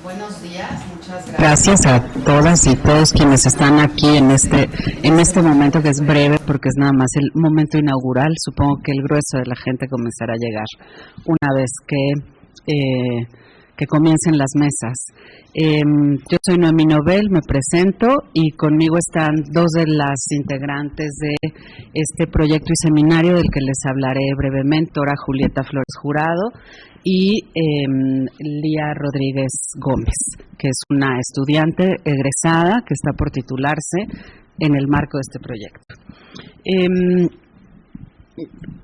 Buenos días, muchas gracias. Gracias a todas y todos quienes están aquí en este momento, que es breve porque es nada más el momento inaugural. Supongo que el grueso de la gente comenzará a llegar una vez que comiencen las mesas. Yo soy Noemí Nobel, me presento, y conmigo están dos de las integrantes de este proyecto y seminario del que les hablaré brevemente, ahora Julieta Flores Jurado y Lía Rodríguez Gómez, que es una estudiante egresada que está por titularse en el marco de este proyecto.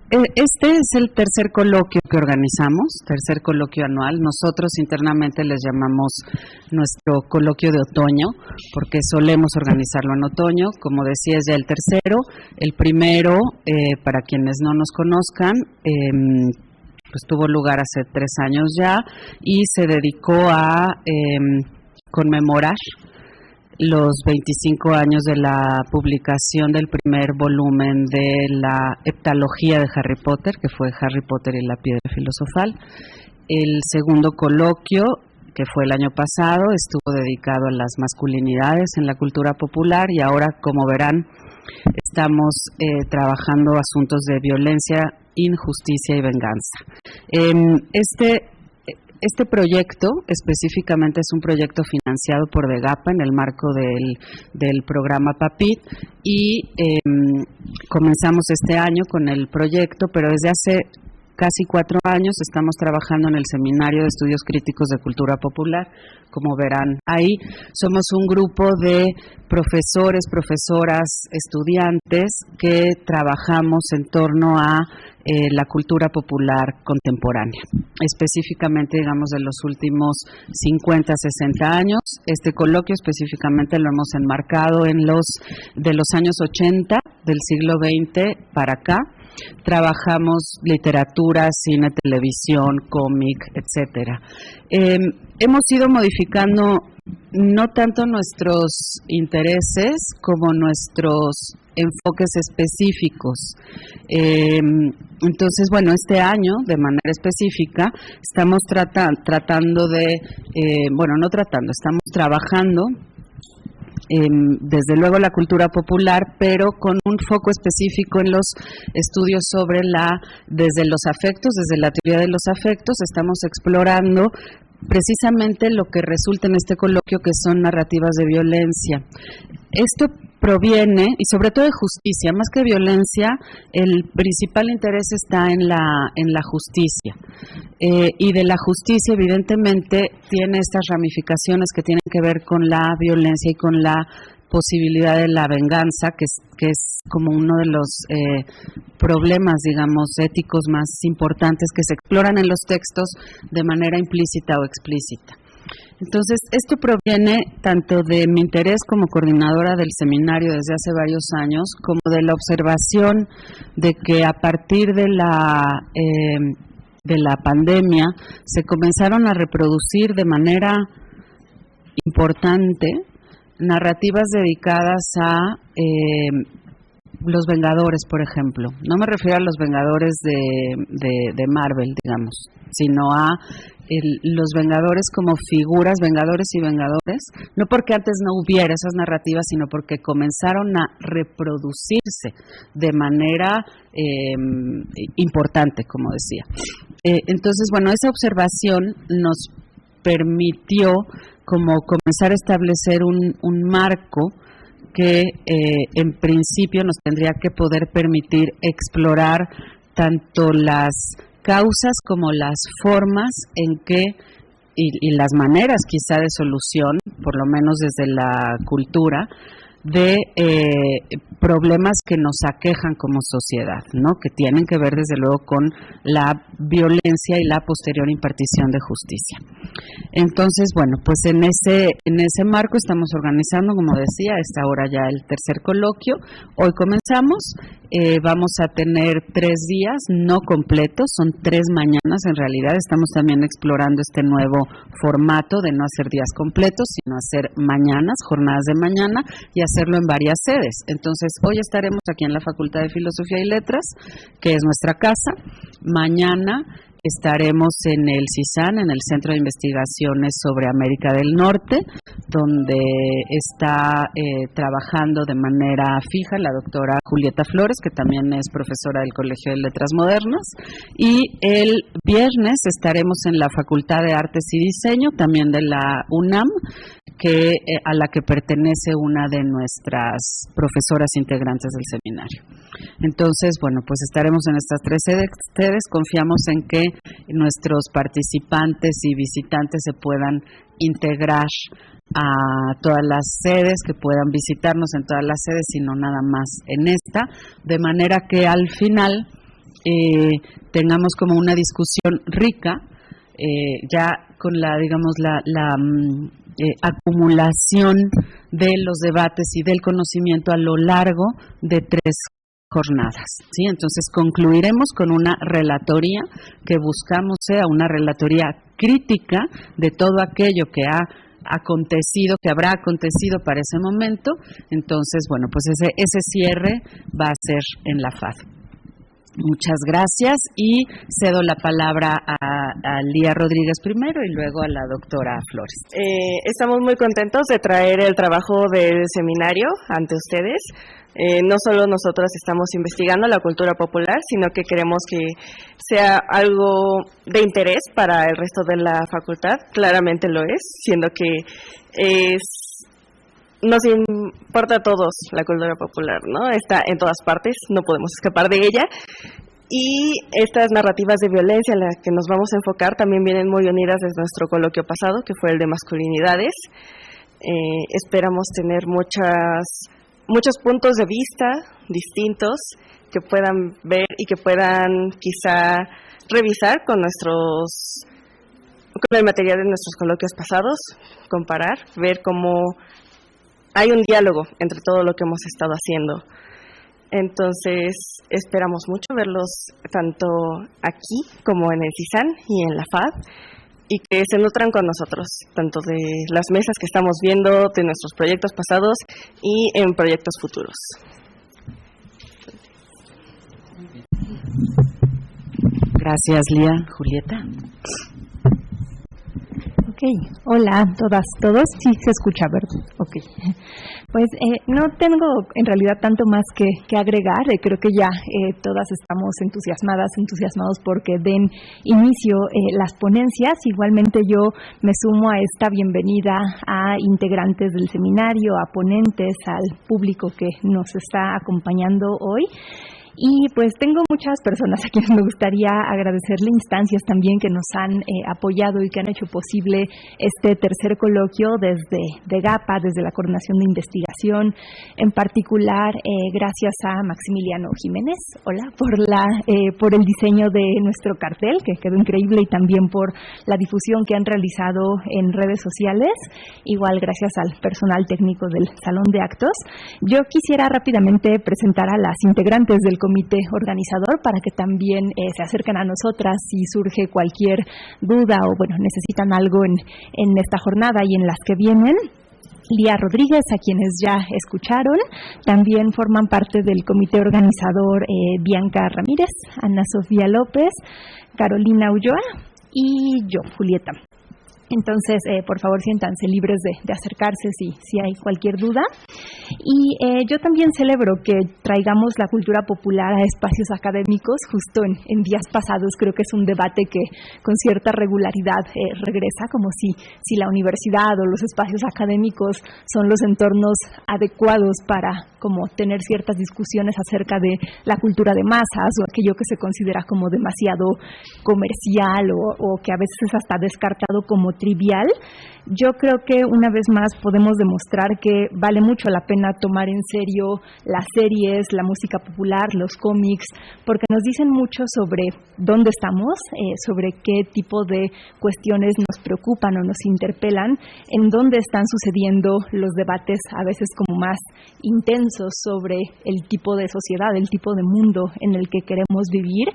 Este es el tercer coloquio que organizamos, tercer coloquio anual. Nosotros internamente les llamamos nuestro coloquio de otoño, porque solemos organizarlo en otoño. Como decía, es ya el tercero. El primero, para quienes no nos conozcan, pues tuvo lugar hace 3 años ya y se dedicó a conmemorar los 25 años de la publicación del primer volumen de la heptalogía de Harry Potter, que fue Harry Potter y la piedra filosofal. El segundo coloquio, que fue el año pasado, estuvo dedicado a las masculinidades en la cultura popular, y ahora, como verán, estamos trabajando asuntos de violencia, injusticia y venganza. Este proyecto específicamente es un proyecto financiado por DEGAPA en el marco del programa PAPIT, y comenzamos este año con el proyecto, pero desde hace casi 4 años estamos trabajando en el Seminario de Estudios Críticos de Cultura Popular. Como verán ahí, somos un grupo de profesores, profesoras, estudiantes que trabajamos en torno a la cultura popular contemporánea, específicamente, digamos, de los últimos 50, 60 años. Este coloquio específicamente lo hemos enmarcado de los años 80 del siglo XX para acá. Trabajamos literatura, cine, televisión, cómic, etcétera. Hemos ido modificando no tanto nuestros intereses como nuestros enfoques específicos. Entonces, bueno, este año, de manera específica, estamos estamos trabajando desde luego la cultura popular, pero con un foco específico en los estudios desde los afectos, desde la teoría de los afectos. Estamos explorando precisamente lo que resulta en este coloquio, que son narrativas de violencia. Esto proviene, y sobre todo de justicia, más que violencia, el principal interés está en la justicia. Y de la justicia, evidentemente, tiene estas ramificaciones que tienen que ver con la violencia y con la posibilidad de la venganza, que es como uno de los problemas, digamos, éticos más importantes que se exploran en los textos de manera implícita o explícita. Entonces, esto proviene tanto de mi interés como coordinadora del seminario desde hace varios años, como de la observación de que a partir de la pandemia se comenzaron a reproducir de manera importante narrativas dedicadas a los Vengadores, por ejemplo. No me refiero a los Vengadores de Marvel, digamos, sino a los Vengadores como figuras, Vengadores y Vengadores, no porque antes no hubiera esas narrativas, sino porque comenzaron a reproducirse de manera importante, como decía. Entonces, bueno, esa observación nos permitió como comenzar a establecer un marco que en principio nos tendría que poder permitir explorar tanto las causas como las formas en que y las maneras quizá de solución, por lo menos desde la cultura, de problemas que nos aquejan como sociedad, ¿no? Que tienen que ver desde luego con la violencia y la posterior impartición de justicia. Entonces, bueno, pues en ese marco estamos organizando, como decía, a esta hora ya el tercer coloquio. Hoy comenzamos, vamos a tener 3 días, no completos, son 3 mañanas en realidad. Estamos también explorando este nuevo formato de no hacer días completos, sino hacer mañanas, jornadas de mañana, y hacerlo en varias sedes. Entonces, hoy estaremos aquí en la Facultad de Filosofía y Letras, que es nuestra casa. Mañana estaremos en el CISAN, en el Centro de Investigaciones sobre América del Norte, donde está trabajando de manera fija la doctora Julieta Flores, que también es profesora del Colegio de Letras Modernas, y el viernes estaremos en la Facultad de Artes y Diseño, también de la UNAM, a la que pertenece una de nuestras profesoras integrantes del seminario. Entonces, bueno, pues estaremos en estas 3 sedes. Confiamos en que nuestros participantes y visitantes se puedan integrar a todas las sedes, que puedan visitarnos en todas las sedes y no nada más en esta, de manera que al final tengamos como una discusión rica, ya con la, digamos, la acumulación de los debates y del conocimiento a lo largo de 3 jornadas, ¿sí? Entonces concluiremos con una relatoría que buscamos sea una relatoría crítica de todo aquello que ha acontecido, que habrá acontecido para ese momento. Entonces, bueno, pues ese cierre va a ser en la FAD. Muchas gracias y cedo la palabra a Lía Rodríguez primero y luego a la doctora Flores. Estamos muy contentos de traer el trabajo del seminario ante ustedes. No solo nosotros estamos investigando la cultura popular, sino que queremos que sea algo de interés para el resto de la facultad. Claramente lo es, siendo que nos importa a todos la cultura popular, ¿no? Está en todas partes, no podemos escapar de ella. Y estas narrativas de violencia en las que nos vamos a enfocar también vienen muy unidas desde nuestro coloquio pasado, que fue el de masculinidades. Esperamos tener muchos puntos de vista distintos que puedan ver y que puedan quizá revisar con el material de nuestros coloquios pasados, comparar, ver cómo hay un diálogo entre todo lo que hemos estado haciendo. Entonces, esperamos mucho verlos tanto aquí como en el CISAN y en la FAD, y que se nutran con nosotros, tanto de las mesas que estamos viendo, de nuestros proyectos pasados y en proyectos futuros. Gracias, Lía. Julieta. Ok, hola a todas, todos. Sí se escucha, ¿verdad? Ok. Pues no tengo en realidad tanto más que agregar. Creo que ya todas estamos entusiasmados porque den inicio las ponencias. Igualmente yo me sumo a esta bienvenida a integrantes del seminario, a ponentes, al público que nos está acompañando hoy. Y pues tengo muchas personas a quienes me gustaría agradecerle, instancias también que nos han apoyado y que han hecho posible este tercer coloquio desde GAPA, desde la Coordinación de Investigación, en particular gracias a Maximiliano Jiménez, hola, por el diseño de nuestro cartel, que quedó increíble, y también por la difusión que han realizado en redes sociales, igual gracias al personal técnico del Salón de Actos. Yo quisiera rápidamente presentar a las integrantes del comité organizador para que también se acerquen a nosotras si surge cualquier duda o necesitan algo en esta jornada y en las que vienen. Lía Rodríguez, a quienes ya escucharon, también forman parte del comité organizador Bianca Ramírez, Ana Sofía López, Carolina Ulloa y yo, Julieta. Entonces, por favor, siéntanse libres de acercarse si hay cualquier duda. Y yo también celebro que traigamos la cultura popular a espacios académicos justo en días pasados. Creo que es un debate que con cierta regularidad regresa, como si la universidad o los espacios académicos son los entornos adecuados para como tener ciertas discusiones acerca de la cultura de masas o aquello que se considera como demasiado comercial o que a veces es hasta descartado como trivial. Yo creo que una vez más podemos demostrar que vale mucho la pena tomar en serio las series, la música popular, los cómics, porque nos dicen mucho sobre dónde estamos, sobre qué tipo de cuestiones nos preocupan o nos interpelan, en dónde están sucediendo los debates a veces como más intensos sobre el tipo de sociedad, el tipo de mundo en el que queremos vivir,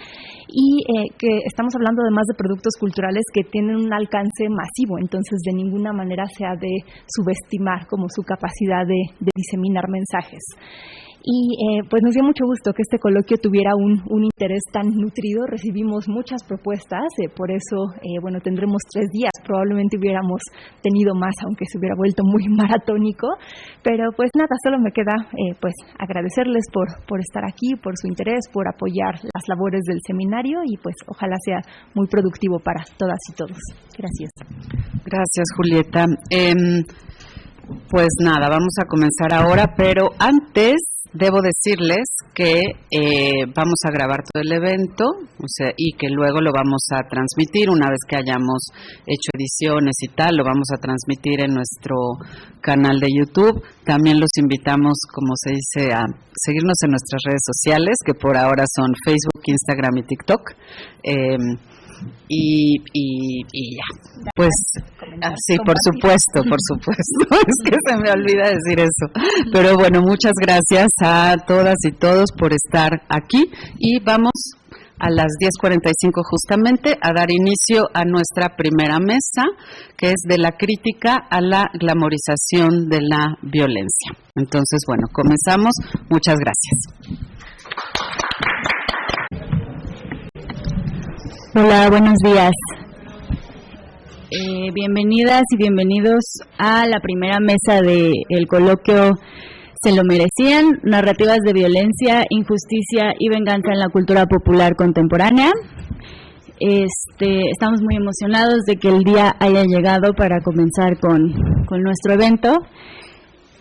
y que estamos hablando además de productos culturales que tienen un alcance masivo, entonces de ninguna manera se ha de subestimar como su capacidad de diseminar mensajes. Y pues nos dio mucho gusto que este coloquio tuviera un interés tan nutrido. Recibimos muchas propuestas, por eso, bueno, tendremos 3 días. Probablemente hubiéramos tenido más, aunque se hubiera vuelto muy maratónico. Pero pues nada, solo me queda pues agradecerles por estar aquí, por su interés, por apoyar las labores del seminario y pues ojalá sea muy productivo para todas y todos. Gracias. Gracias, Julieta. Pues nada, vamos a comenzar ahora, pero antes debo decirles que vamos a grabar todo el evento, o sea, y que luego lo vamos a transmitir una vez que hayamos hecho ediciones y tal, lo vamos a transmitir en nuestro canal de YouTube. También los invitamos, como se dice, a seguirnos en nuestras redes sociales, que por ahora son Facebook, Instagram y TikTok. Y ya, pues sí, por supuesto, es que se me olvida decir eso, pero bueno, muchas gracias a todas y todos por estar aquí y vamos a las 10:45 justamente a dar inicio a nuestra primera mesa, que es de la crítica a la glamorización de la violencia. Entonces, bueno, comenzamos. Muchas gracias. Hola, buenos días. Bienvenidas y bienvenidos a la primera mesa del coloquio Se lo merecían, narrativas de violencia, injusticia y venganza en la cultura popular contemporánea. Estamos muy emocionados de que el día haya llegado para comenzar con nuestro evento.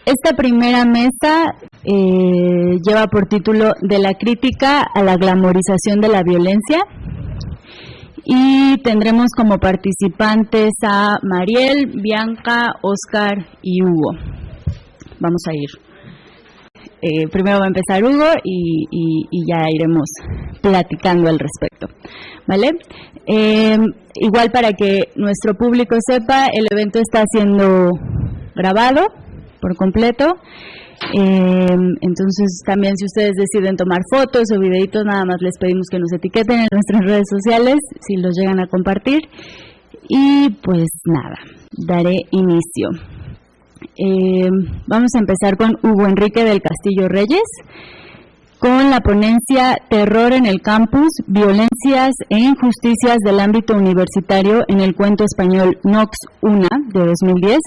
Esta primera mesa lleva por título De la crítica a la glamorización de la violencia. Y tendremos como participantes a Mariel, Bianca, Oscar y Hugo. Vamos a ir. Primero va a empezar Hugo y ya iremos platicando al respecto. ¿Vale? Igual para que nuestro público sepa, el evento está siendo grabado por completo. Entonces también si ustedes deciden tomar fotos o videitos, nada más les pedimos que nos etiqueten en nuestras redes sociales si los llegan a compartir y pues nada, daré inicio. Vamos a empezar con Hugo Enrique del Castillo Reyes con la ponencia Terror en el campus, violencias e injusticias del ámbito universitario en el cuento español Nox Una de 2010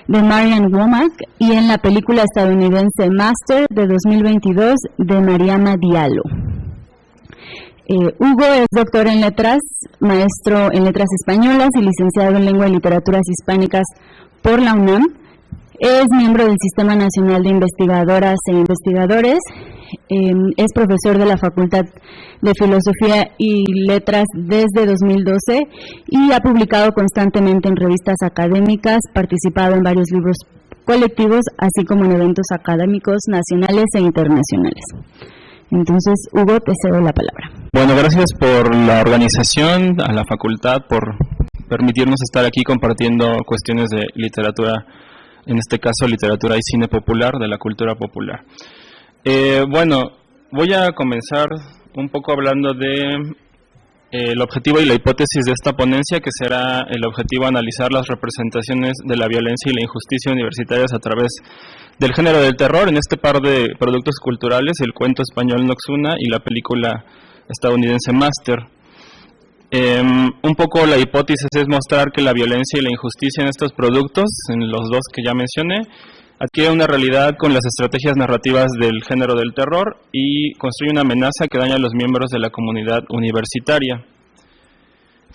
de Marianne Womack y en la película estadounidense Master de 2022 de Mariama Diallo. Hugo es doctor en letras, maestro en letras españolas y licenciado en lengua y literaturas hispánicas por la UNAM. Es miembro del Sistema Nacional de Investigadoras e Investigadores. Es profesor de la Facultad de Filosofía y Letras desde 2012 y ha publicado constantemente en revistas académicas, participado en varios libros colectivos, así como en eventos académicos nacionales e internacionales. Entonces, Hugo, te cedo la palabra. Bueno, gracias por la organización, a la facultad, por permitirnos estar aquí compartiendo cuestiones de literatura, en este caso literatura y cine popular, de la cultura popular. Bueno, voy a comenzar un poco hablando de el objetivo y la hipótesis de esta ponencia, que será el objetivo analizar las representaciones de la violencia y la injusticia universitarias a través del género del terror en este par de productos culturales, el cuento español Nox Una y la película estadounidense Master. Un poco la hipótesis es mostrar que la violencia y la injusticia en estos productos, en los dos que ya mencioné, adquiere una realidad con las estrategias narrativas del género del terror y construye una amenaza que daña a los miembros de la comunidad universitaria.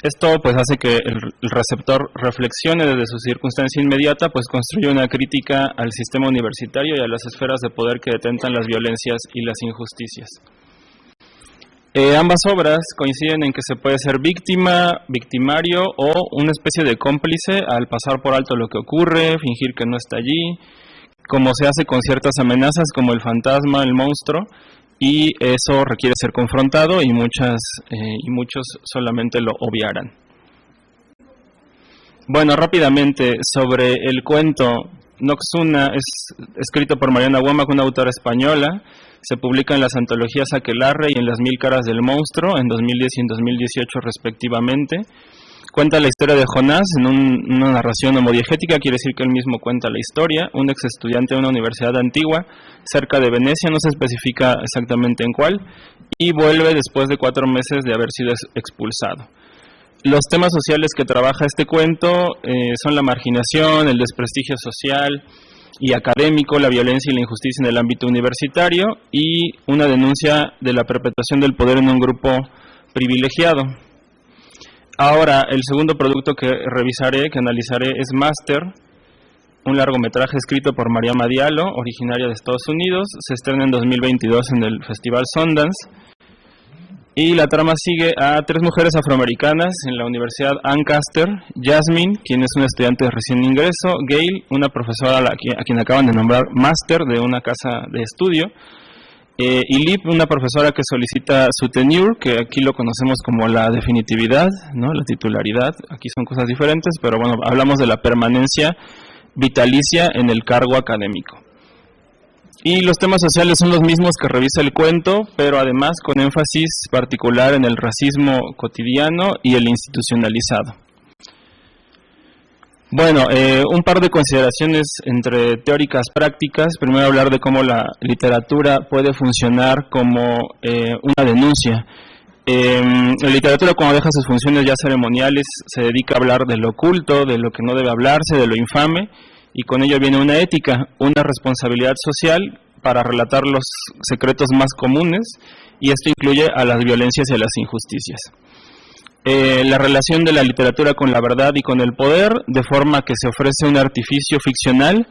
Esto pues hace que el receptor reflexione desde su circunstancia inmediata, pues construye una crítica al sistema universitario y a las esferas de poder que detentan las violencias y las injusticias. Ambas obras coinciden en que se puede ser víctima, victimario o una especie de cómplice al pasar por alto lo que ocurre, fingir que no está allí, como se hace con ciertas amenazas como el fantasma, el monstruo, y eso requiere ser confrontado y muchos solamente lo obviarán. Bueno, rápidamente sobre el cuento Nox Una, es escrito por Marianne Womack, una autora española. Se publica en las antologías Aquelarre y en Las Mil Caras del Monstruo en 2010 y en 2018 respectivamente. Cuenta la historia de Jonás en una narración homodiegética, quiere decir que él mismo cuenta la historia, un ex estudiante de una universidad antigua cerca de Venecia, no se especifica exactamente en cuál, y vuelve después de 4 meses de haber sido expulsado. Los temas sociales que trabaja este cuento son la marginación, el desprestigio social y académico, la violencia y la injusticia en el ámbito universitario y una denuncia de la perpetuación del poder en un grupo privilegiado. Ahora, el segundo producto que revisaré, que analizaré, es Master, un largometraje escrito por Mariama Diallo, originaria de Estados Unidos. Se estrena en 2022 en el Festival Sundance. Y la trama sigue a 3 mujeres afroamericanas en la Universidad Ancaster: Jasmine, quien es una estudiante de recién ingreso; Gail, una profesora a quien acaban de nombrar Master de una casa de estudio; y Lip, una profesora que solicita su tenure, que aquí lo conocemos como la definitividad, ¿no? La titularidad. Aquí son cosas diferentes, pero bueno, hablamos de la permanencia vitalicia en el cargo académico. Y los temas sociales son los mismos que revisa el cuento, pero además con énfasis particular en el racismo cotidiano y el institucionalizado. Bueno, un par de consideraciones entre teóricas prácticas. Primero, hablar de cómo la literatura puede funcionar como una denuncia. La literatura, cuando deja sus funciones ya ceremoniales, se dedica a hablar de lo oculto, de lo que no debe hablarse, de lo infame, y con ello viene una ética, una responsabilidad social para relatar los secretos más comunes, y esto incluye a las violencias y a las injusticias. La relación de la literatura con la verdad y con el poder, de forma que se ofrece un artificio ficcional,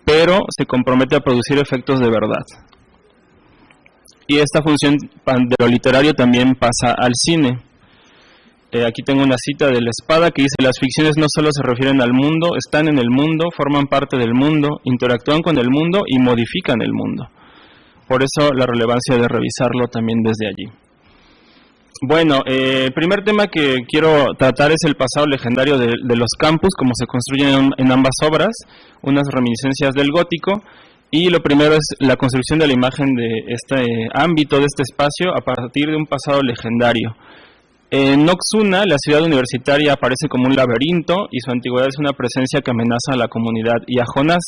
pero se compromete a producir efectos de verdad. Y esta función de lo literario también pasa al cine. Aquí tengo una cita de La Espada que dice: las ficciones no solo se refieren al mundo, están en el mundo, forman parte del mundo, interactúan con el mundo y modifican el mundo. Por eso la relevancia de revisarlo también desde allí. Bueno, el primer tema que quiero tratar es el pasado legendario de los campus, como se construyen en ambas obras, unas reminiscencias del gótico. Y lo primero es la construcción de la imagen de este ámbito, de este espacio, a partir de un pasado legendario. En Noxuna, la ciudad universitaria aparece como un laberinto y su antigüedad es una presencia que amenaza a la comunidad y a Jonás.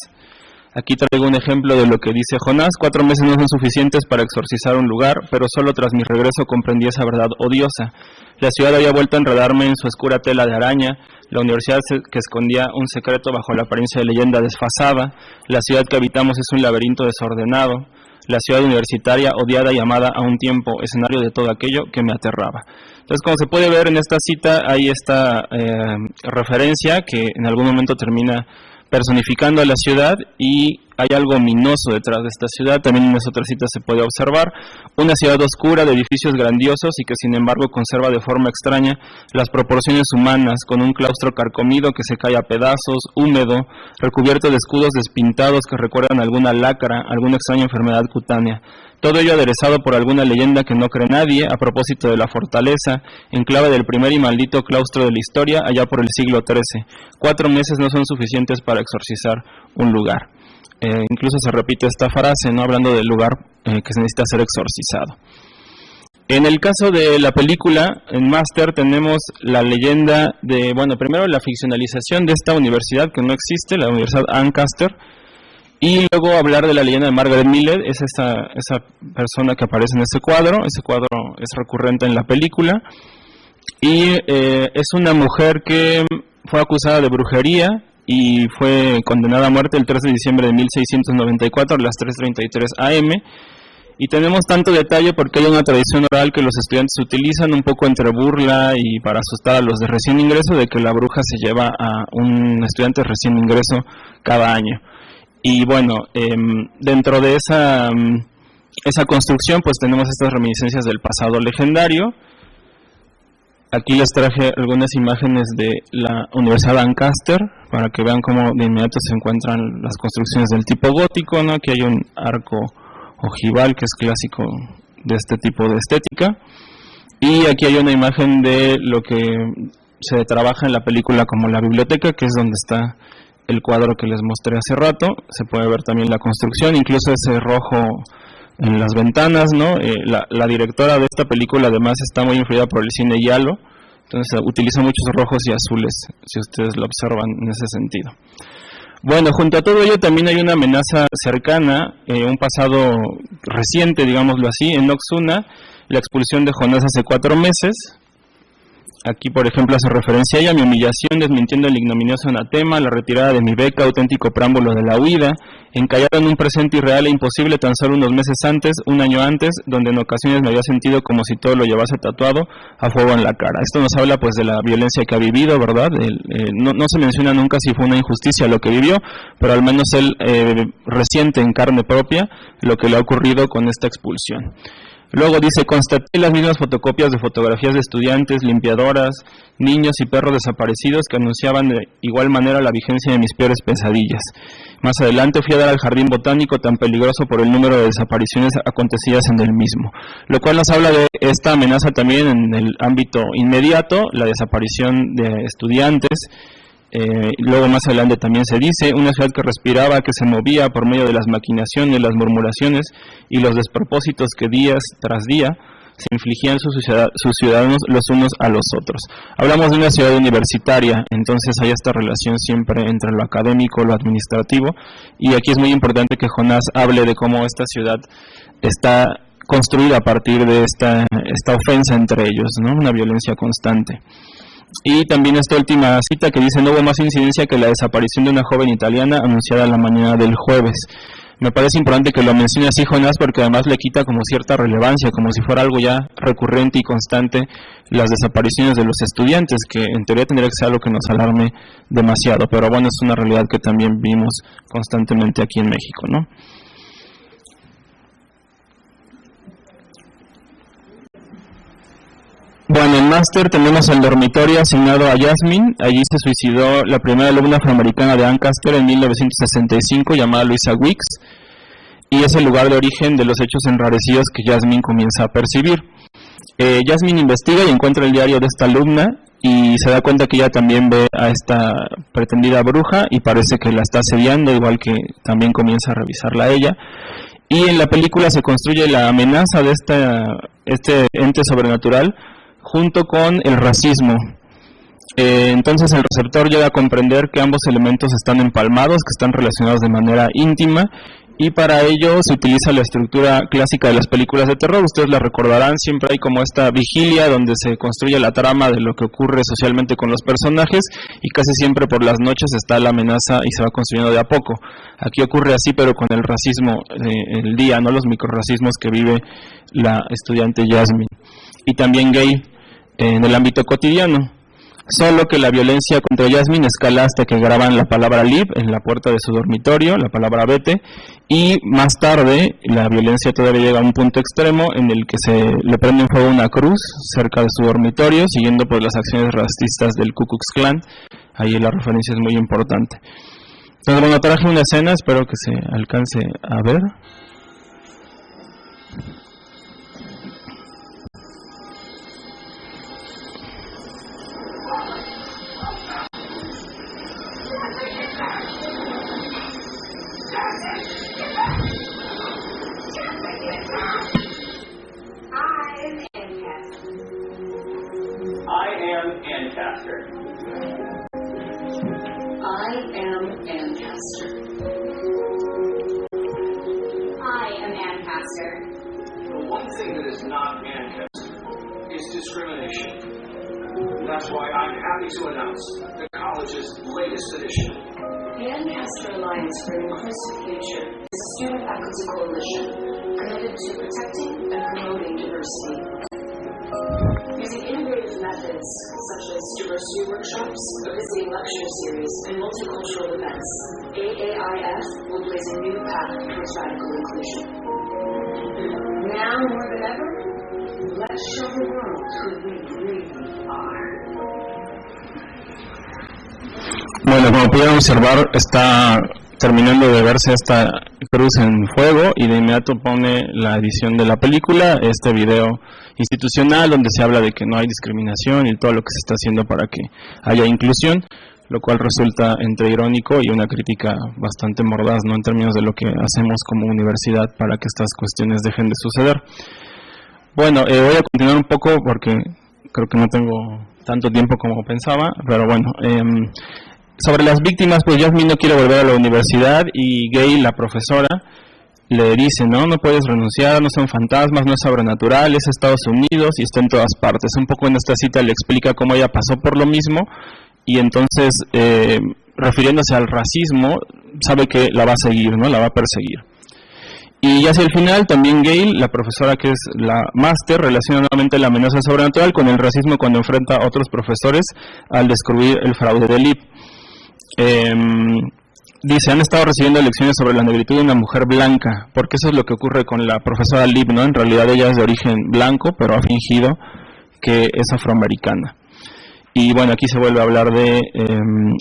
Aquí traigo un ejemplo de lo que dice Jonás: 4 meses no son suficientes para exorcizar un lugar, pero solo tras mi regreso comprendí esa verdad odiosa. La ciudad había vuelto a enredarme en su oscura tela de araña, la universidad que escondía un secreto bajo la apariencia de leyenda desfasada, la ciudad que habitamos es un laberinto desordenado, la ciudad universitaria odiada y amada a un tiempo, escenario de todo aquello que me aterraba. Entonces, como se puede ver en esta cita, hay esta referencia que en algún momento termina personificando a la ciudad, y hay algo ominoso detrás de esta ciudad. También en esa otra cita se puede observar una ciudad oscura de edificios grandiosos y que sin embargo conserva de forma extraña las proporciones humanas, con un claustro carcomido que se cae a pedazos, húmedo, recubierto de escudos despintados que recuerdan alguna lacra, alguna extraña enfermedad cutánea. Todo ello aderezado por alguna leyenda que no cree nadie, a propósito de la fortaleza, enclave del primer y maldito claustro de la historia, allá por el siglo XIII. 4 meses no son suficientes para exorcizar un lugar. Incluso se repite esta frase, ¿no?, hablando del lugar que se necesita ser exorcizado. En el caso de la película, en Master, tenemos la leyenda de, bueno, primero la ficcionalización de esta universidad que no existe, la Universidad Ancaster, y luego hablar de la leyenda de Margaret Miller. Es esa persona que aparece en ese cuadro es recurrente en la película, y es una mujer que fue acusada de brujería y fue condenada a muerte el 3 de diciembre de 1694 a las 3:33 am, y tenemos tanto detalle porque hay una tradición oral que los estudiantes utilizan un poco entre burla y para asustar a los de recién ingreso, de que la bruja se lleva a un estudiante de recién ingreso cada año. Y bueno, dentro de esa construcción pues tenemos estas reminiscencias del pasado legendario. Aquí les traje algunas imágenes de la Universidad Ancaster para que vean cómo de inmediato se encuentran las construcciones del tipo gótico, ¿no? Aquí hay un arco ojival que es clásico de este tipo de estética, y aquí hay una imagen de lo que se trabaja en la película como la biblioteca, que es donde está el cuadro que les mostré hace rato. Se puede ver también la construcción, incluso ese rojo en las ventanas, ¿no? La directora de esta película además está muy influida por el cine giallo, Entonces utiliza muchos rojos y azules, si ustedes lo observan en ese sentido. Bueno, junto a todo ello también hay una amenaza cercana, un pasado reciente, digámoslo así, en Noxuna, la expulsión de Jonás hace 4 meses. Aquí, por ejemplo, hace referencia a ella: mi humillación, desmintiendo el ignominioso anatema, la retirada de mi beca, auténtico preámbulo de la huida, encallado en un presente irreal e imposible tan solo unos meses antes, un año antes, donde en ocasiones me había sentido como si todo lo llevase tatuado a fuego en la cara. Esto nos habla pues de la violencia que ha vivido, ¿verdad? No se menciona nunca si fue una injusticia lo que vivió, pero al menos él resiente en carne propia lo que le ha ocurrido con esta expulsión. Luego dice: constaté las mismas fotocopias de fotografías de estudiantes, limpiadoras, niños y perros desaparecidos que anunciaban de igual manera la vigencia de mis peores pesadillas. Más adelante fui a dar al jardín botánico, tan peligroso por el número de desapariciones acontecidas en el mismo, lo cual nos habla de esta amenaza también en el ámbito inmediato, la desaparición de estudiantes. Luego más adelante también se dice: una ciudad que respiraba, que se movía por medio de las maquinaciones, las murmuraciones y los despropósitos que días tras día se infligían sus ciudadanos los unos a los otros. Hablamos de una ciudad universitaria, entonces hay esta relación siempre entre lo académico, lo administrativo, y aquí es muy importante que Jonás hable de cómo esta ciudad está construida a partir de esta ofensa entre ellos, ¿no? Una violencia constante. Y también esta última cita que dice: no hubo más incidencia que la desaparición de una joven italiana anunciada la mañana del jueves. Me parece importante que lo mencione así Jonás, porque además le quita como cierta relevancia, como si fuera algo ya recurrente y constante, las desapariciones de los estudiantes, que en teoría tendría que ser algo que nos alarme demasiado, pero bueno, es una realidad que también vimos constantemente aquí en México, ¿no? Bueno, en máster tenemos el dormitorio asignado a Jasmine. Allí se suicidó la primera alumna afroamericana de Ancaster en 1965, llamada Luisa Weeks, y es el lugar de origen de los hechos enrarecidos que Jasmine comienza a percibir. Jasmine investiga y encuentra el diario de esta alumna y se da cuenta que ella también ve a esta pretendida bruja y parece que la está asediando, igual que también comienza a revisarla a ella. Y en la película se construye la amenaza de este ente sobrenatural junto con el racismo. Entonces el receptor llega a comprender que ambos elementos están empalmados, que están relacionados de manera íntima, y para ello se utiliza la estructura clásica de las películas de terror. Ustedes la recordarán, siempre hay como esta vigilia donde se construye la trama de lo que ocurre socialmente con los personajes, y casi siempre por las noches está la amenaza y se va construyendo de a poco. Aquí ocurre así, pero con el racismo el día, no los microrracismos que vive la estudiante Jasmine. Y también gay en el ámbito cotidiano, solo que la violencia contra Jasmine escala hasta que graban la palabra live en la puerta de su dormitorio, la palabra vete, y más tarde la violencia todavía llega a un punto extremo en el que se le prende en fuego una cruz cerca de su dormitorio, siguiendo por las acciones racistas del Ku Klux Klan. Ahí la referencia es muy importante. Entonces, bueno, traje una escena, espero que se alcance a ver. That's why I'm happy to announce the college's latest edition. The Ancaster Alliance for an Inclusive Future is a student-faculty coalition committed to protecting and promoting diversity. Using innovative methods such as diversity workshops, a visiting lecture series, and multicultural events, AAIF will blaze a new path towards radical inclusion. Now more than ever, let's show the world who we really are. Bueno, como pudieron observar, está terminando de verse esta cruz en fuego y de inmediato pone la edición de la película, este video institucional donde se habla de que no hay discriminación y todo lo que se está haciendo para que haya inclusión, lo cual resulta entre irónico y una crítica bastante mordaz, ¿no?, en términos de lo que hacemos como universidad para que estas cuestiones dejen de suceder. Bueno, voy a continuar un poco porque creo que no tengo tanto tiempo como pensaba, pero bueno. Sobre las víctimas, pues Jasmine no quiere volver a la universidad y Gail, la profesora, le dice, no puedes renunciar, no son fantasmas, no es sobrenatural, es Estados Unidos y está en todas partes. Un poco en esta cita le explica cómo ella pasó por lo mismo y entonces, refiriéndose al racismo, sabe que la va a seguir, ¿no? La va a perseguir. Y hacia el final también Gail, la profesora que es la máster, relaciona nuevamente la amenaza sobrenatural con el racismo cuando enfrenta a otros profesores al descubrir el fraude de Lip. Dice, han estado recibiendo lecciones sobre la negritud de una mujer blanca, porque eso es lo que ocurre con la profesora Lip, ¿no? En realidad ella es de origen blanco, pero ha fingido que es afroamericana. Y bueno, aquí se vuelve a hablar de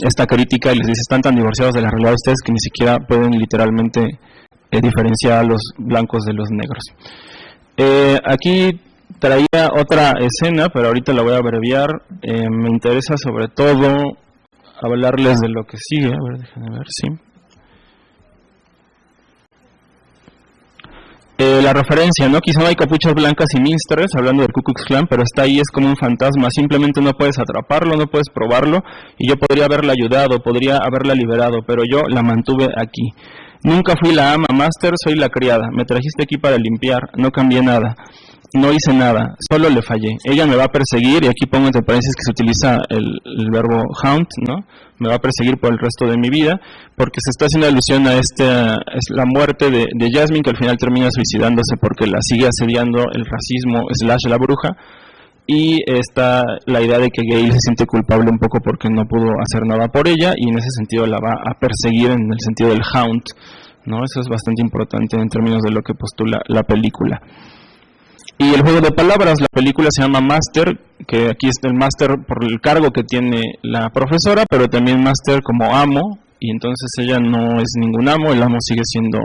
esta crítica y les dice, están tan divorciados de la realidad ustedes que ni siquiera pueden literalmente diferenciar a los blancos de los negros. Aquí traía otra escena, pero ahorita la voy a abreviar. Me interesa sobre todo hablarles de lo que sigue. A ver, déjenme ver, sí. La referencia, ¿no? Quizá no hay capuchas blancas y minsters, hablando del Ku Klux Klan, pero está ahí, es como un fantasma, simplemente no puedes atraparlo, no puedes probarlo, y yo podría haberla ayudado, podría haberla liberado, pero yo la mantuve aquí. Nunca fui la ama master, soy la criada, me trajiste aquí para limpiar, no cambié nada. No hice nada, solo le fallé. Ella me va a perseguir, y aquí pongo entre paréntesis que se utiliza el verbo haunt, ¿no? Me va a perseguir por el resto de mi vida, porque se está haciendo alusión a es la muerte de Jasmine, que al final termina suicidándose porque la sigue asediando el racismo / la bruja, y está la idea de que Gail se siente culpable un poco porque no pudo hacer nada por ella, y en ese sentido la va a perseguir en el sentido del haunt, ¿no? Eso es bastante importante en términos de lo que postula la película. Y el juego de palabras, la película se llama Master, que aquí está el Master por el cargo que tiene la profesora, pero también Master como amo, y entonces ella no es ningún amo, el amo sigue siendo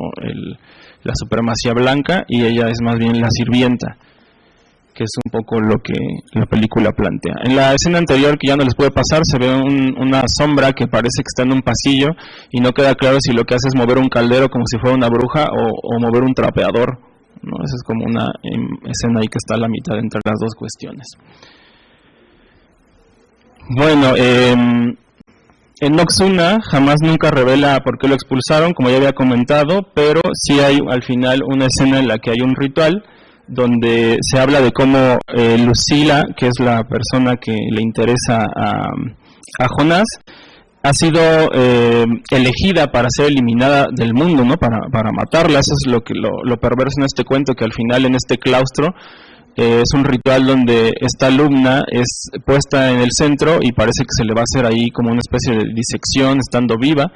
la supremacía blanca, y ella es más bien la sirvienta, que es un poco lo que la película plantea. En la escena anterior, que ya no les puede pasar, se ve una sombra que parece que está en un pasillo, y no queda claro si lo que hace es mover un caldero como si fuera una bruja, o mover un trapeador, ¿no? Esa es como una escena ahí que está a la mitad entre las dos cuestiones. Bueno, Noxuna jamás nunca revela por qué lo expulsaron, como ya había comentado, pero sí hay al final una escena en la que hay un ritual donde se habla de cómo Lucila, que es la persona que le interesa a Jonás, ha sido elegida para ser eliminada del mundo, ¿no? Para matarla. Eso es lo perverso en este cuento, que al final en este claustro es un ritual donde esta alumna es puesta en el centro y parece que se le va a hacer ahí como una especie de disección estando viva,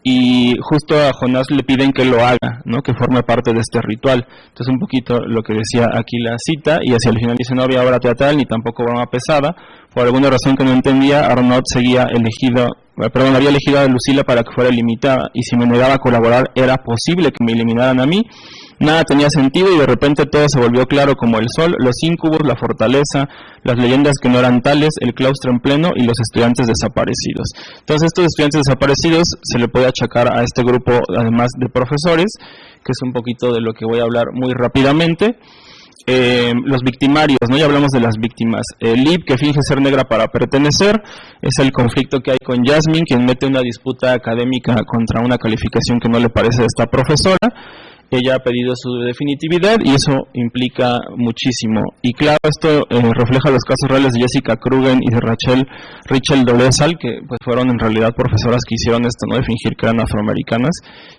y justo a Jonás le piden que lo haga, ¿no? Que forme parte de este ritual. Entonces un poquito lo que decía aquí la cita, y hacia el final dice, no había obra teatral ni tampoco broma pesada. Por alguna razón que no entendía, Arnaud había elegido a Lucila para que fuera limitada, y si me negaba a colaborar era posible que me eliminaran a mí. Nada tenía sentido y de repente todo se volvió claro como el sol, los incubos, la fortaleza, las leyendas que no eran tales, el claustro en pleno y los estudiantes desaparecidos. Entonces estos estudiantes desaparecidos se le puede achacar a este grupo, además de profesores, que es un poquito de lo que voy a hablar muy rápidamente. Los victimarios, ¿no? Ya hablamos de las víctimas. Lip, que finge ser negra para pertenecer, es el conflicto que hay con Jasmine, quien mete una disputa académica contra una calificación que no le parece de esta profesora. Ella ha pedido su definitividad y eso implica muchísimo. Y claro, esto refleja los casos reales de Jessica Krugen y de Rachel Dolezal, que pues fueron en realidad profesoras que hicieron esto, ¿no? De fingir que eran afroamericanas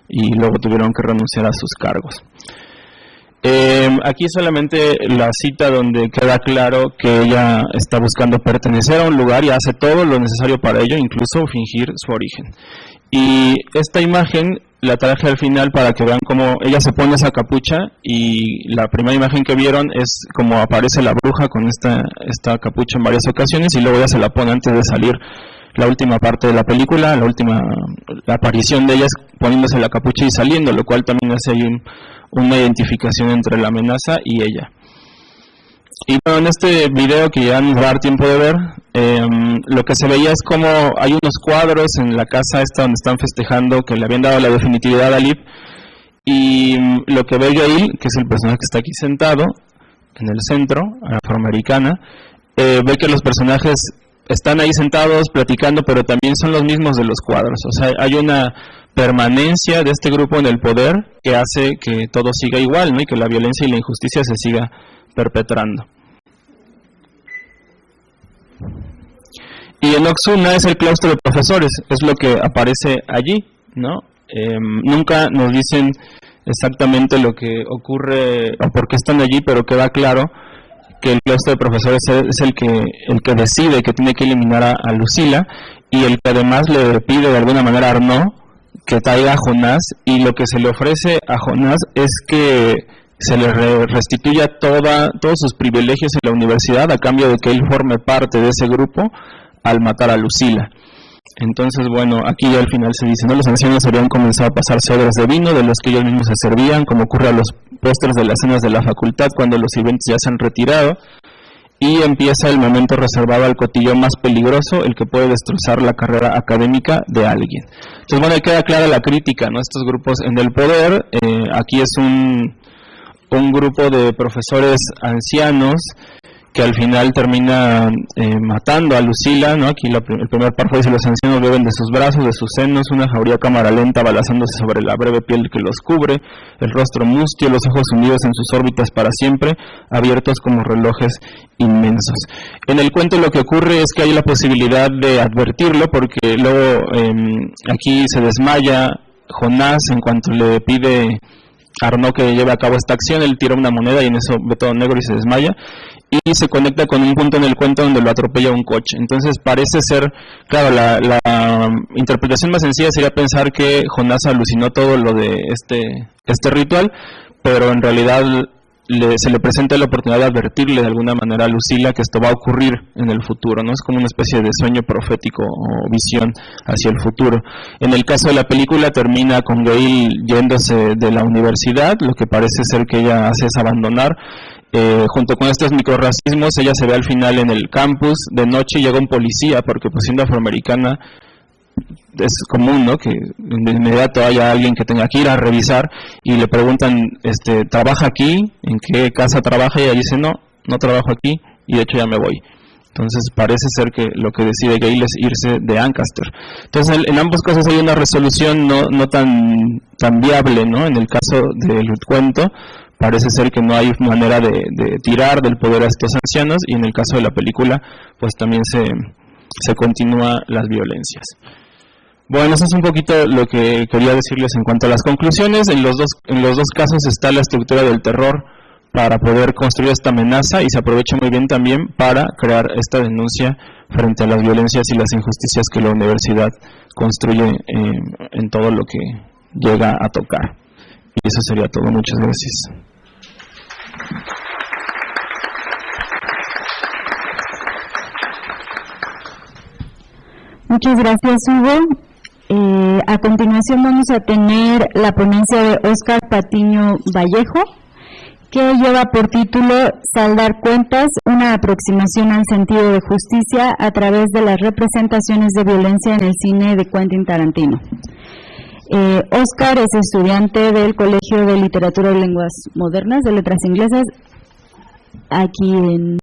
y luego tuvieron que renunciar a sus cargos. Aquí solamente la cita donde queda claro que ella está buscando pertenecer a un lugar y hace todo lo necesario para ello, incluso fingir su origen. Y esta imagen la traje al final para que vean cómo ella se pone esa capucha, y la primera imagen que vieron es como aparece la bruja con esta capucha en varias ocasiones, y luego ella se la pone antes de salir. La última parte de la película, la aparición de ella es poniéndose la capucha y saliendo, lo cual también hace ahí una identificación entre la amenaza y ella. Y bueno, en este video que ya nos va a dar tiempo de ver, lo que se veía es como hay unos cuadros en la casa esta donde están festejando que le habían dado la definitividad a Lip, y lo que ve Gail, que es el personaje que está aquí sentado en el centro, afroamericana, ve que los personajes están ahí sentados platicando, pero también son los mismos de los cuadros. O sea, hay una permanencia de este grupo en el poder que hace que todo siga igual, ¿no? Y que la violencia y la injusticia se siga perpetrando. Y en Oxuna es el claustro de profesores, es lo que aparece allí, ¿no? Nunca nos dicen exactamente lo que ocurre o por qué están allí, pero queda claro que el claustro de profesores es el que decide que tiene que eliminar a Lucila, y el que además le pide de alguna manera a Arnaud que traiga a Jonás, y lo que se le ofrece a Jonás es que se le restituya todos sus privilegios en la universidad a cambio de que él forme parte de ese grupo al matar a Lucila. Entonces, bueno, aquí ya al final se dice, ¿no? Los ancianos habían comenzado a pasar sobres de vino de los que ellos mismos se servían, como ocurre a los postres de las cenas de la facultad cuando los sirvientes ya se han retirado, y empieza el momento reservado al cotillo más peligroso, el que puede destrozar la carrera académica de alguien. Entonces, bueno, ahí queda clara la crítica, ¿no? Estos grupos en el poder, aquí es un grupo de profesores ancianos que al final termina matando a Lucila, ¿no? Aquí el primer párrafo dice: los ancianos beben de sus brazos, de sus senos, una jauría cámara lenta balazándose sobre la breve piel que los cubre, el rostro mustio, los ojos hundidos en sus órbitas para siempre, abiertos como relojes inmensos. En el cuento lo que ocurre es que hay la posibilidad de advertirlo, porque luego aquí se desmaya Jonás en cuanto le pide a Arnaud que lleve a cabo esta acción. Él tira una moneda y en eso ve todo negro y se desmaya, y se conecta con un punto en el cuento donde lo atropella un coche. Entonces parece ser, claro, la interpretación más sencilla sería pensar que Jonás alucinó todo lo de este ritual, pero en realidad se le presenta la oportunidad de advertirle de alguna manera a Lucila que esto va a ocurrir en el futuro, ¿no? Es como una especie de sueño profético o visión hacia el futuro. En el caso de la película termina con Gail yéndose de la universidad, lo que parece ser que ella hace es abandonar. Junto con estos microrracismos, ella se ve al final en el campus de noche y llega un policía, porque pues siendo afroamericana es común, ¿no?, que de inmediato haya alguien que tenga que ir a revisar, y le preguntan, ¿trabaja aquí? ¿En qué casa trabaja? Y ella dice, no trabajo aquí, y de hecho ya me voy. Entonces parece ser que lo que decide Gail es irse de Ancaster. Entonces en ambos casos hay una resolución no tan viable, ¿no? En el caso del cuento parece ser que no hay manera de tirar del poder a estos ancianos, y en el caso de la película pues también se continúan las violencias. Bueno, eso es un poquito lo que quería decirles en cuanto a las conclusiones. En los dos casos está la estructura del terror para poder construir esta amenaza, y se aprovecha muy bien también para crear esta denuncia frente a las violencias y las injusticias que la universidad construye en todo lo que llega a tocar. Y eso sería todo. Muchas gracias. Muchas gracias, Hugo. A continuación vamos a tener la ponencia de Óscar Patiño Vallejo, que lleva por título Saldar cuentas, una aproximación al sentido de justicia a través de las representaciones de violencia en el cine de Quentin Tarantino. Óscar es estudiante del Colegio de Literatura y Lenguas Modernas, de Letras Inglesas, aquí en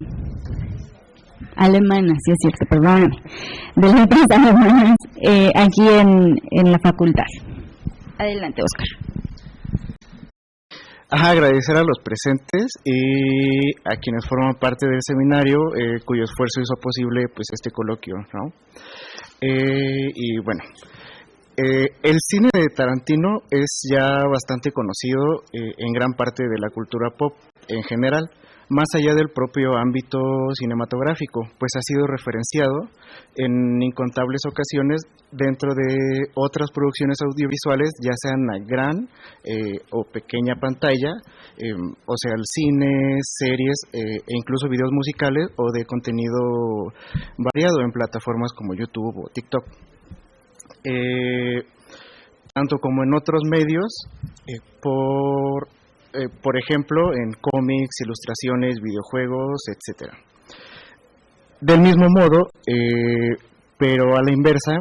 alemanas, sí es cierto, perdóname, de Letras Alemanas, aquí en la facultad. Adelante, Óscar. Agradecer a los presentes y a quienes forman parte del seminario, cuyo esfuerzo hizo posible pues este coloquio, ¿no? Y bueno, el cine de Tarantino es ya bastante conocido en gran parte de la cultura pop en general, más allá del propio ámbito cinematográfico, pues ha sido referenciado en incontables ocasiones dentro de otras producciones audiovisuales, ya sean a gran o pequeña pantalla, o sea, el cine, series e incluso videos musicales o de contenido variado en plataformas como YouTube o TikTok. Tanto como en otros medios, por ejemplo, en cómics, ilustraciones, videojuegos, etcétera. Del mismo modo, pero a la inversa,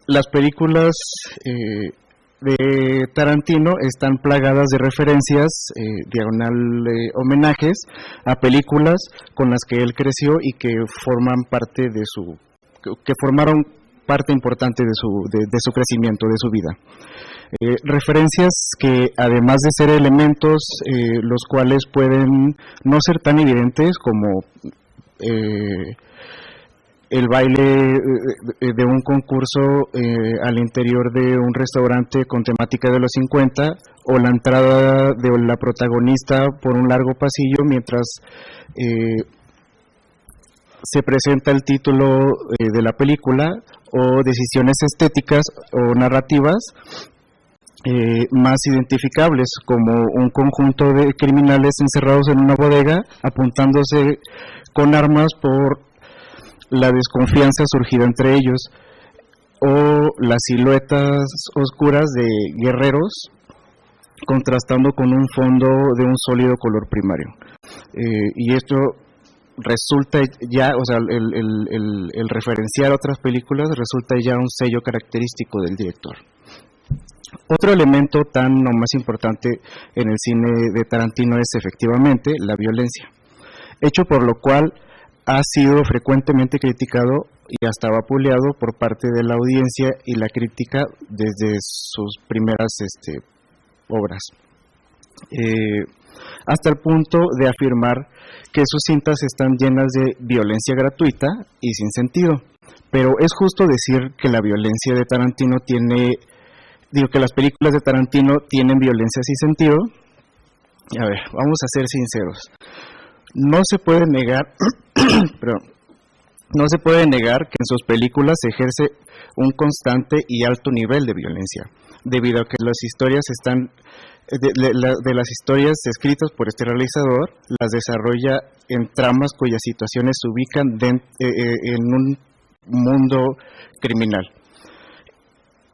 las películas de Tarantino están plagadas de referencias, homenajes a películas con las que él creció y que formaron parte importante de su crecimiento, de su vida. Referencias que, además de ser elementos los cuales pueden no ser tan evidentes como el baile de un concurso al interior de un restaurante con temática de los 50, o la entrada de la protagonista por un largo pasillo mientras se presenta el título de la película, o decisiones estéticas o narrativas más identificables, como un conjunto de criminales encerrados en una bodega apuntándose con armas por la desconfianza surgida entre ellos, o las siluetas oscuras de guerreros contrastando con un fondo de un sólido color primario. Y esto resulta ya, o sea, el referenciar otras películas resulta ya un sello característico del director. Otro elemento tan o más importante en el cine de Tarantino es efectivamente la violencia, hecho por lo cual ha sido frecuentemente criticado y hasta vapuleado por parte de la audiencia y la crítica desde sus primeras obras, hasta el punto de afirmar que sus cintas están llenas de violencia gratuita y sin sentido. Pero es justo decir que la violencia de Tarantino que las películas de Tarantino tienen violencia sin sentido. A ver, vamos a ser sinceros. No se puede negar, no se puede negar que en sus películas se ejerce un constante y alto nivel de violencia, debido a que las historias de las historias escritas por este realizador las desarrolla en tramas cuyas situaciones se ubican en un mundo criminal.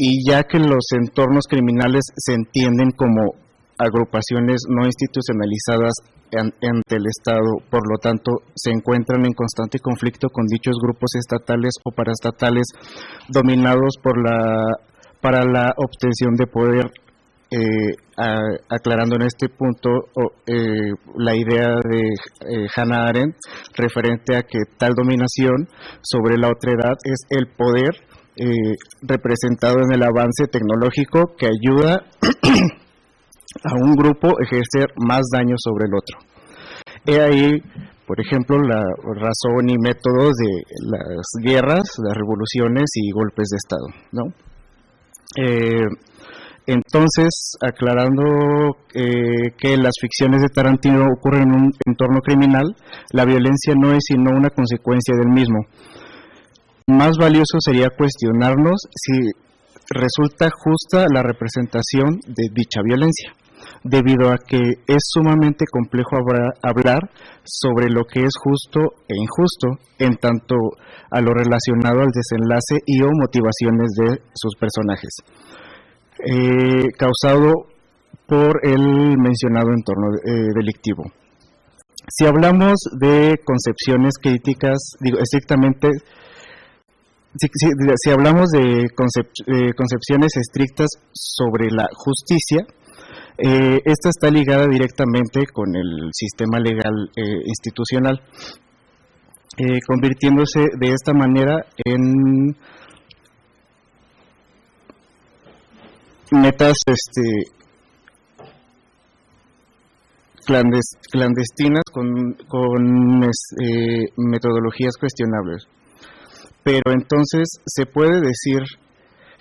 Y ya que los entornos criminales se entienden como agrupaciones no institucionalizadas ante el Estado, por lo tanto se encuentran en constante conflicto con dichos grupos estatales o paraestatales dominados para la obtención de poder, aclarando en este punto la idea de Hannah Arendt referente a que tal dominación sobre la otredad es el poder representado en el avance tecnológico que ayuda a un grupo a ejercer más daño sobre el otro. He ahí, por ejemplo, la razón y métodos de las guerras, las revoluciones y golpes de Estado, ¿no? Entonces, aclarando que las ficciones de Tarantino ocurren en un entorno criminal, la violencia no es sino una consecuencia del mismo. Más valioso sería cuestionarnos si resulta justa la representación de dicha violencia, debido a que es sumamente complejo hablar sobre lo que es justo e injusto en tanto a lo relacionado al desenlace y o motivaciones de sus personajes, causado por el mencionado entorno delictivo. Si hablamos de concepciones críticas, estrictamente, si hablamos de concepciones estrictas sobre la justicia, esta está ligada directamente con el sistema legal institucional, convirtiéndose de esta manera en metas clandestinas con metodologías cuestionables. Pero entonces se puede decir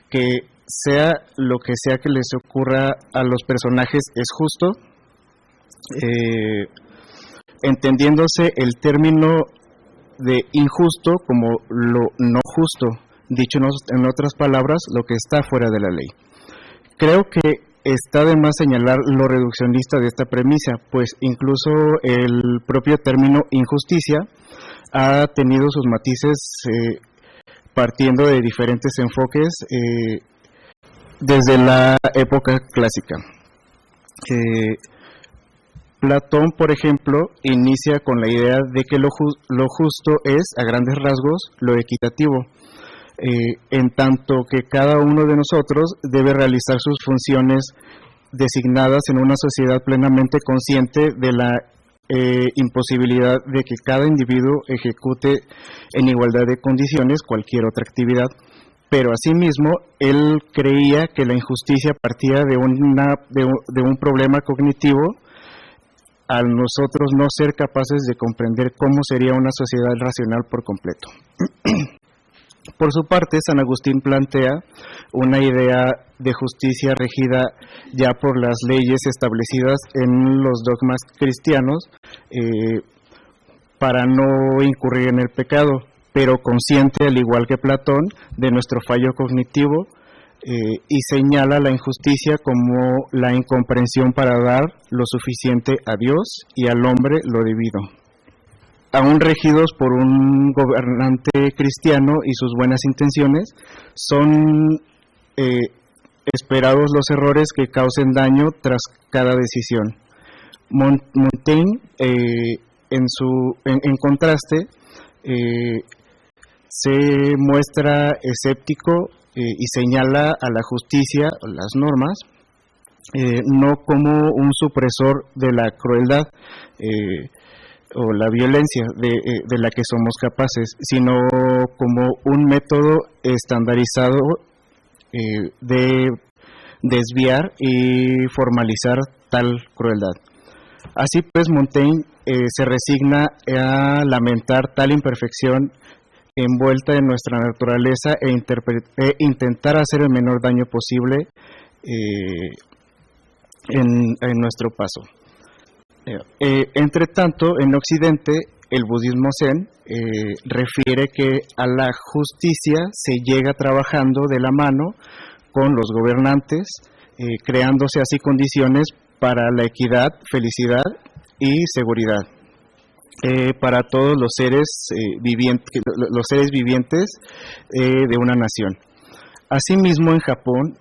que sea lo que sea que les ocurra a los personajes es justo, entendiéndose el término de injusto como lo no justo, dicho en otras palabras, lo que está fuera de la ley. Creo que está de más señalar lo reduccionista de esta premisa, pues incluso el propio término injusticia ha tenido sus matices partiendo de diferentes enfoques desde la época clásica. Platón, por ejemplo, inicia con la idea de que lo justo es, a grandes rasgos, lo equitativo. en tanto que cada uno de nosotros debe realizar sus funciones designadas en una sociedad plenamente consciente de la imposibilidad de que cada individuo ejecute en igualdad de condiciones cualquier otra actividad. Pero asimismo, él creía que la injusticia partía de un problema cognitivo, al nosotros no ser capaces de comprender cómo sería una sociedad racional por completo. Por su parte, San Agustín plantea una idea de justicia regida ya por las leyes establecidas en los dogmas cristianos para no incurrir en el pecado, pero consciente, al igual que Platón, de nuestro fallo cognitivo, y señala la injusticia como la incomprensión para dar lo suficiente a Dios y al hombre lo debido. Aún regidos por un gobernante cristiano y sus buenas intenciones, son esperados los errores que causen daño tras cada decisión. Montaigne, en contraste, se muestra escéptico y señala a la justicia, las normas, no como un supresor de la crueldad o la violencia de la que somos capaces, sino como un método estandarizado de desviar y formalizar tal crueldad. Así pues, Montaigne se resigna a lamentar tal imperfección envuelta en nuestra naturaleza e intentar hacer el menor daño posible en nuestro paso. Entre tanto, en Occidente, el budismo zen refiere que a la justicia se llega trabajando de la mano con los gobernantes, creándose así condiciones para la equidad, felicidad y seguridad para todos los seres vivientes de una nación. Asimismo, en Japón,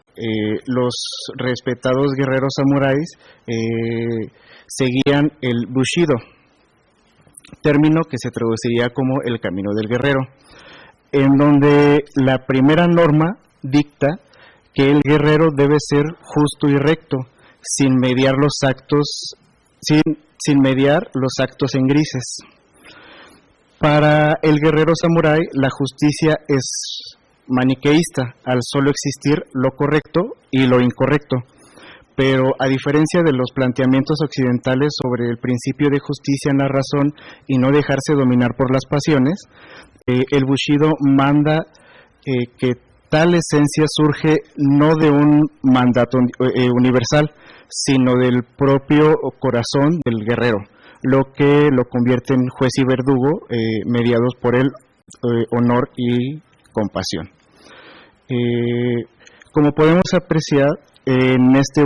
los respetados guerreros samuráis seguían el Bushido, término que se traduciría como el camino del guerrero, en donde la primera norma dicta que el guerrero debe ser justo y recto, sin mediar los actos en grises. Para el guerrero samurái, la justicia es maniqueísta, al solo existir lo correcto y lo incorrecto. Pero a diferencia de los planteamientos occidentales sobre el principio de justicia en la razón y no dejarse dominar por las pasiones, el Bushido manda que tal esencia surge no de un mandato universal, sino del propio corazón del guerrero, lo que lo convierte en juez y verdugo, mediados por el honor y compasión. Como podemos apreciar, en esta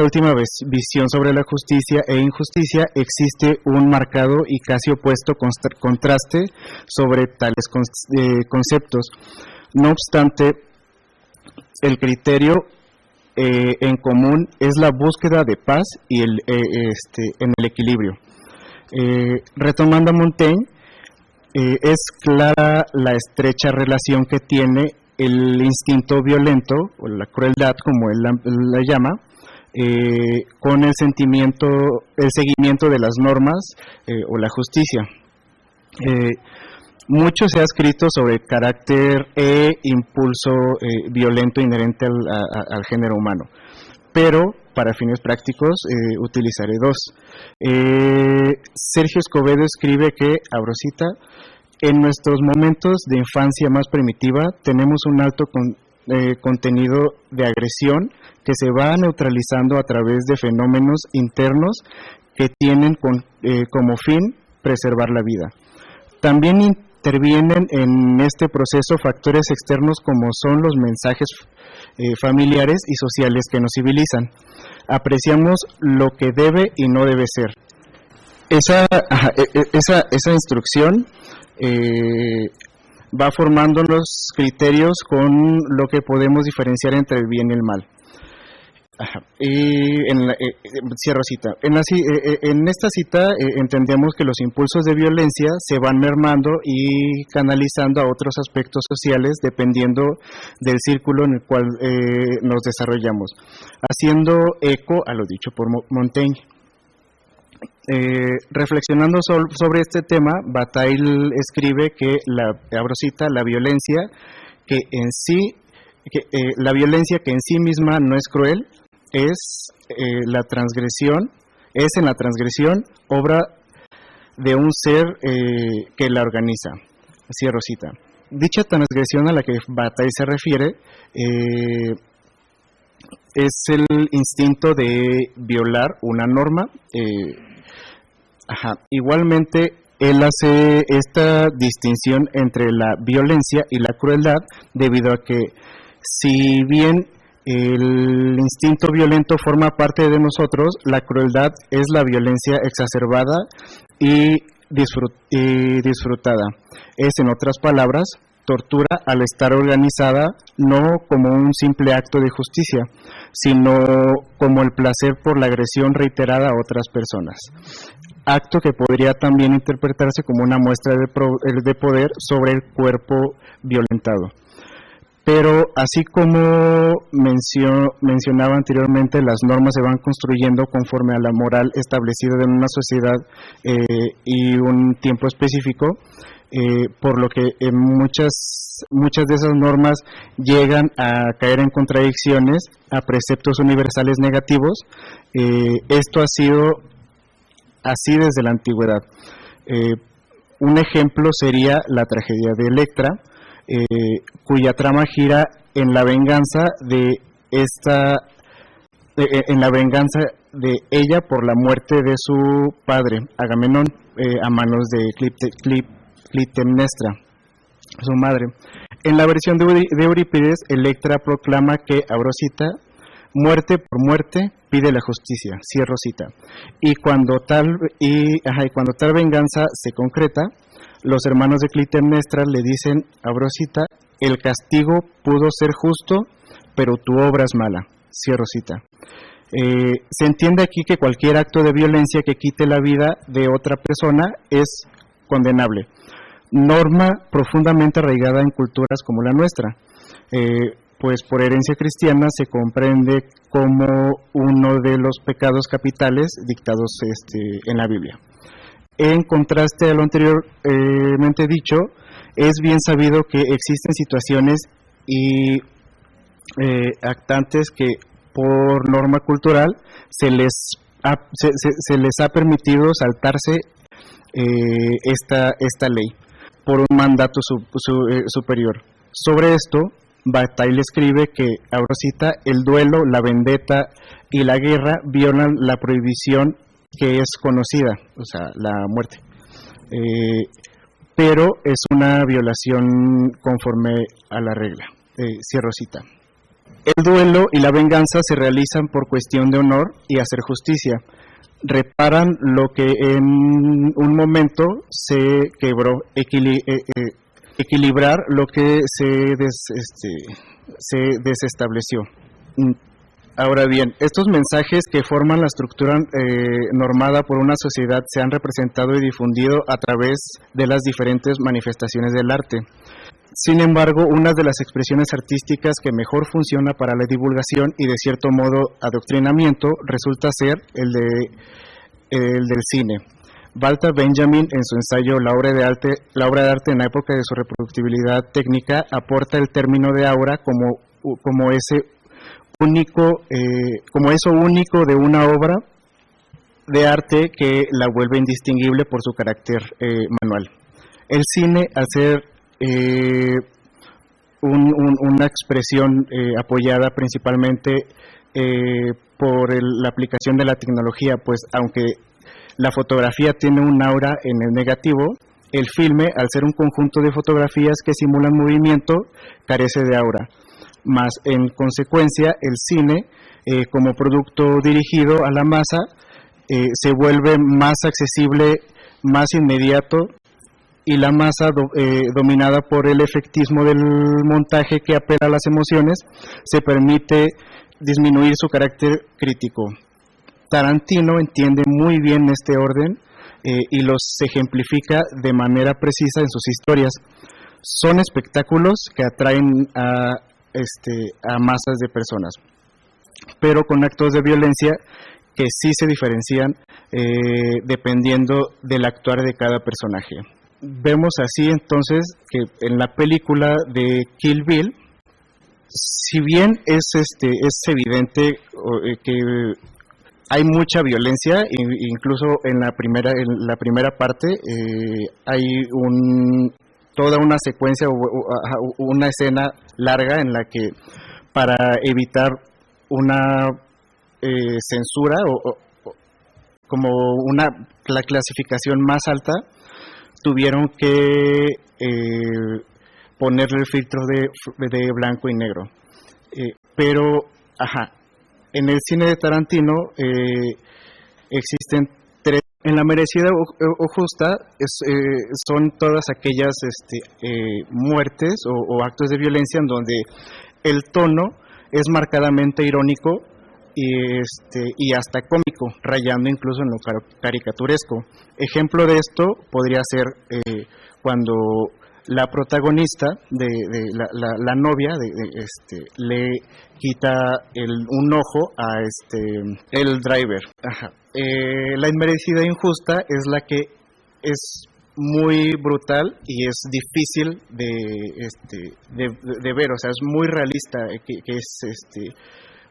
última visión sobre la justicia e injusticia existe un marcado y casi opuesto contraste sobre tales conceptos. No obstante, el criterio en común es la búsqueda de paz y en el equilibrio. Retomando a Montaigne, es clara la estrecha relación que tiene el instinto violento, o la crueldad como él la llama, con el seguimiento de las normas o la justicia. Mucho se ha escrito sobre el carácter e impulso violento inherente al género humano, pero para fines prácticos utilizaré dos. Sergio Escobedo escribe que, abro cita, en nuestros momentos de infancia más primitiva tenemos un alto contenido de agresión que se va neutralizando a través de fenómenos internos que tienen como fin preservar la vida. También intervienen en este proceso factores externos como son los mensajes familiares y sociales que nos civilizan. Apreciamos lo que debe y no debe ser. Esa instrucción va formando los criterios con lo que podemos diferenciar entre el bien y el mal. Cierro cita. En esta cita entendemos que los impulsos de violencia se van mermando y canalizando a otros aspectos sociales dependiendo del círculo en el cual nos desarrollamos, haciendo eco a lo dicho por Montaigne. Reflexionando sobre este tema, Bataille escribe que la violencia que en sí misma no es cruel, es en la transgresión obra de un ser que la organiza. Cierro cita. Dicha transgresión a la que Bataille se refiere es el instinto de violar una norma. Igualmente, él hace esta distinción entre la violencia y la crueldad debido a que si bien el instinto violento forma parte de nosotros, la crueldad es la violencia exacerbada y disfrutada. Es, en otras palabras, tortura al estar organizada no como un simple acto de justicia, sino como el placer por la agresión reiterada a otras personas. Acto que podría también interpretarse como una muestra de poder sobre el cuerpo violentado. Pero así como mencionaba anteriormente, las normas se van construyendo conforme a la moral establecida en una sociedad y un tiempo específico, por lo que muchas de esas normas llegan a caer en contradicciones a preceptos universales negativos. Esto ha sido así desde la antigüedad. Un ejemplo sería la tragedia de Electra, cuya trama gira en la venganza de ella por la muerte de su padre Agamenón a manos de Clitemnestra, su madre. En la versión de Eurípides, Electra proclama que, abro cita, muerte por muerte pide la justicia, cierro cita. Y cuando tal venganza se concreta, los hermanos de Clitemnestra le dicen, abro cita, el castigo pudo ser justo, pero tu obra es mala, cierro cita. Se entiende aquí que cualquier acto de violencia que quite la vida de otra persona es condenable, norma profundamente arraigada en culturas como la nuestra, pues por herencia cristiana se comprende como uno de los pecados capitales dictados en la Biblia. En contraste a lo anteriormente dicho, es bien sabido que existen situaciones y actantes que por norma cultural se les ha permitido saltarse esta ley por un mandato superior. Sobre esto, Bataille escribe que, abro cita, el duelo, la vendetta y la guerra violan la prohibición que es conocida, o sea, la muerte, pero es una violación conforme a la regla. Cierro cita. El duelo y la venganza se realizan por cuestión de honor y hacer justicia. Reparan lo que en un momento se quebró, equilibrar lo que se desestableció. Ahora bien, estos mensajes que forman la estructura normada por una sociedad se han representado y difundido a través de las diferentes manifestaciones del arte. Sin embargo, una de las expresiones artísticas que mejor funciona para la divulgación y de cierto modo adoctrinamiento resulta ser el del cine. Walter Benjamin, en su ensayo La obra de arte en la época de su reproductibilidad técnica, aporta el término de aura como eso único de una obra de arte que la vuelve indistinguible por su carácter manual. El cine, al ser una expresión apoyada principalmente por la aplicación de la tecnología, pues aunque la fotografía tiene un aura en el negativo, el filme, al ser un conjunto de fotografías que simulan movimiento, carece de aura. Más en consecuencia, el cine, como producto dirigido a la masa, se vuelve más accesible, más inmediato, y la masa dominada por el efectismo del montaje que apela a las emociones, se permite disminuir su carácter crítico. Tarantino entiende muy bien este orden y los ejemplifica de manera precisa en sus historias. Son espectáculos que atraen a masas de personas, pero con actos de violencia que sí se diferencian dependiendo del actuar de cada personaje. Vemos así entonces que en la película de Kill Bill, si bien es evidente que hay mucha violencia, incluso en la primera parte hay toda una secuencia o una escena larga en la que, para evitar una censura o como la clasificación más alta, tuvieron que ponerle el filtro de blanco y negro. Pero, en el cine de Tarantino existen tres. En La merecida o justa son todas aquellas muertes o actos de violencia en donde el tono es marcadamente irónico y hasta cómico, rayando incluso en lo caricaturesco. Ejemplo de esto podría ser cuando la protagonista de la novia le quita un ojo a el driver. La inmerecida injusta es la que es muy brutal y es difícil de ver, o sea, es muy realista, que es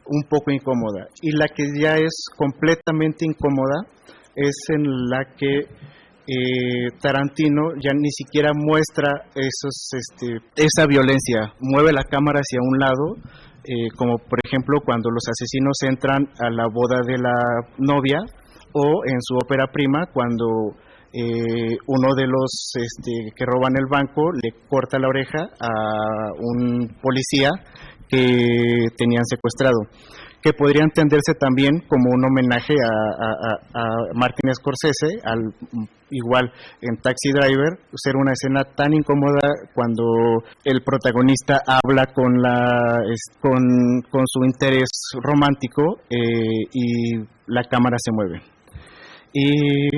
un poco incómoda. Y la que ya es completamente incómoda es en la que Tarantino ya ni siquiera muestra esa violencia, mueve la cámara hacia un lado, como por ejemplo cuando los asesinos entran a la boda de la novia, o en su ópera prima cuando uno de los que roban el banco le corta la oreja a un policía que tenían secuestrado, que podría entenderse también como un homenaje a Martin Scorsese, igual en Taxi Driver, ser una escena tan incómoda cuando el protagonista habla con su interés romántico y la cámara se mueve. Y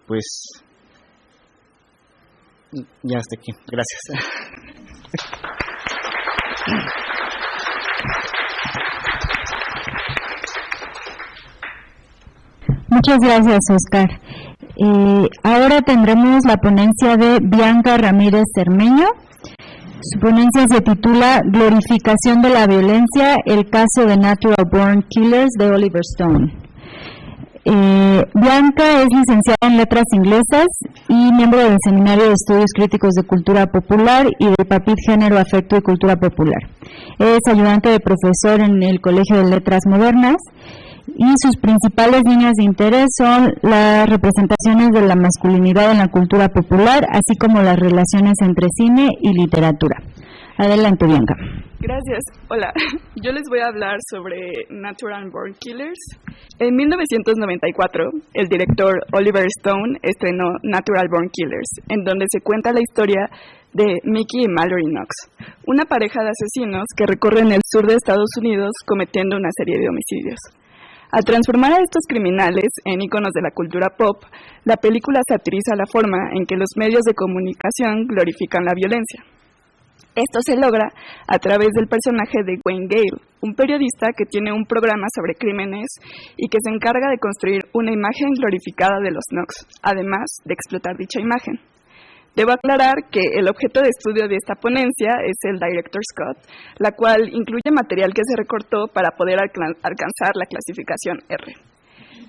pues ya hasta aquí. Gracias. Muchas gracias, Oscar. Ahora tendremos la ponencia de Bianca Ramírez Cermeño. Su ponencia se titula Glorificación de la violencia, el caso de Natural Born Killers de Oliver Stone. Bianca es licenciada en Letras Inglesas y miembro del Seminario de Estudios Críticos de Cultura Popular y del PAPIT Género, Afecto y Cultura Popular. Es ayudante de profesor en el Colegio de Letras Modernas y sus principales líneas de interés son las representaciones de la masculinidad en la cultura popular, así como las relaciones entre cine y literatura. Adelante, Bianca. Gracias. Hola, yo les voy a hablar sobre Natural Born Killers. En 1994, el director Oliver Stone estrenó Natural Born Killers, en donde se cuenta la historia de Mickey y Mallory Knox, una pareja de asesinos que recorren el sur de Estados Unidos cometiendo una serie de homicidios. Al transformar a estos criminales en íconos de la cultura pop, la película satiriza la forma en que los medios de comunicación glorifican la violencia. Esto se logra a través del personaje de Wayne Gale, un periodista que tiene un programa sobre crímenes y que se encarga de construir una imagen glorificada de los Knox, además de explotar dicha imagen. Debo aclarar que el objeto de estudio de esta ponencia es el Director's Cut, la cual incluye material que se recortó para poder alcanzar la clasificación R.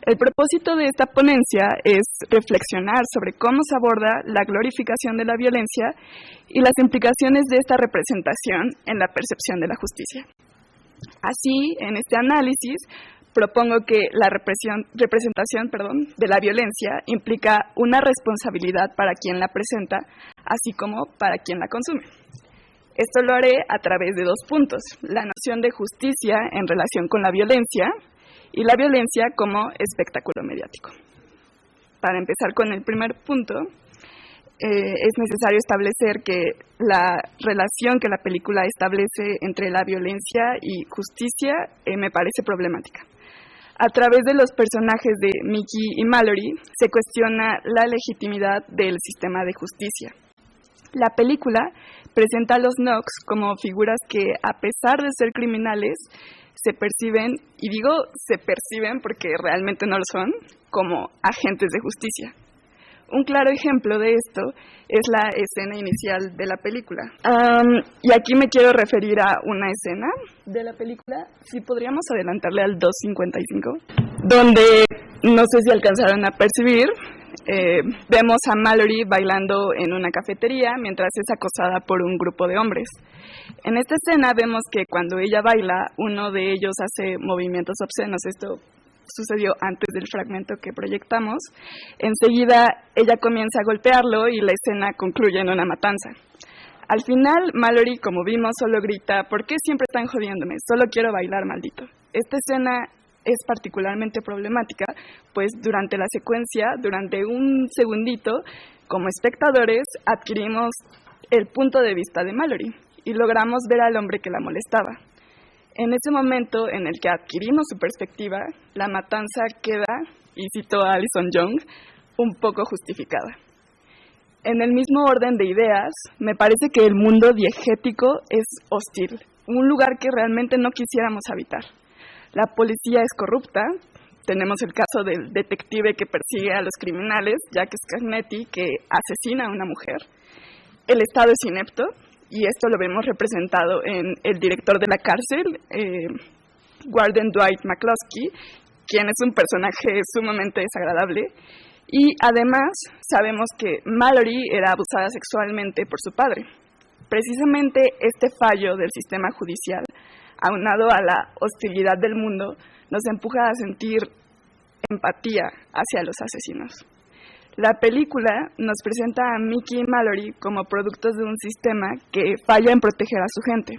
El propósito de esta ponencia es reflexionar sobre cómo se aborda la glorificación de la violencia y las implicaciones de esta representación en la percepción de la justicia. Así, en este análisis, propongo que la representación de la violencia implica una responsabilidad para quien la presenta, así como para quien la consume. Esto lo haré a través de dos puntos: la noción de justicia en relación con la violencia y la violencia como espectáculo mediático. Para empezar con el primer punto, es necesario establecer que la relación que la película establece entre la violencia y justicia me parece problemática. A través de los personajes de Mickey y Mallory se cuestiona la legitimidad del sistema de justicia. La película presenta a los Knox como figuras que, a pesar de ser criminales, se perciben, y digo se perciben porque realmente no lo son, como agentes de justicia. Un claro ejemplo de esto es la escena inicial de la película. Y aquí me quiero referir a una escena de la película, si podríamos adelantarle al 2:55, donde, no sé si alcanzaron a percibir, vemos a Mallory bailando en una cafetería mientras es acosada por un grupo de hombres. En esta escena vemos que cuando ella baila, uno de ellos hace movimientos obscenos. Esto sucedió antes del fragmento que proyectamos. Enseguida ella comienza a golpearlo y la escena concluye en una matanza. Al final, Mallory, como vimos, solo grita: ¿por qué siempre están jodiéndome? Solo quiero bailar, maldito. Esta escena es particularmente problemática, pues durante la secuencia, durante un segundito, como espectadores, adquirimos el punto de vista de Mallory y logramos ver al hombre que la molestaba. En ese momento en el que adquirimos su perspectiva, la matanza queda, y cito a Alison Young, un poco justificada. En el mismo orden de ideas, me parece que el mundo diegético es hostil, un lugar que realmente no quisiéramos habitar. La policía es corrupta, tenemos el caso del detective que persigue a los criminales, Jack Scarnetti, que asesina a una mujer. El Estado es inepto, y esto lo vemos representado en el director de la cárcel, Warden Dwight McCloskey, quien es un personaje sumamente desagradable. Y además sabemos que Mallory era abusada sexualmente por su padre. Precisamente este fallo del sistema judicial, aunado a la hostilidad del mundo, nos empuja a sentir empatía hacia los asesinos. La película nos presenta a Mickey y Mallory como productos de un sistema que falla en proteger a su gente.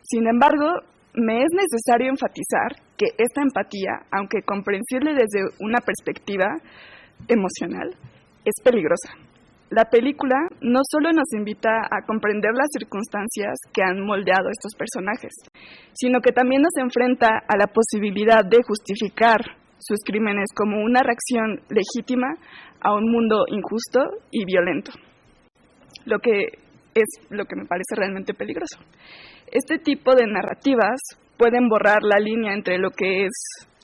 Sin embargo, me es necesario enfatizar que esta empatía, aunque comprensible desde una perspectiva emocional, es peligrosa. La película no solo nos invita a comprender las circunstancias que han moldeado a estos personajes, sino que también nos enfrenta a la posibilidad de justificar sus crímenes como una reacción legítima a un mundo injusto y violento, lo que me parece realmente peligroso. Este tipo de narrativas pueden borrar la línea entre lo que es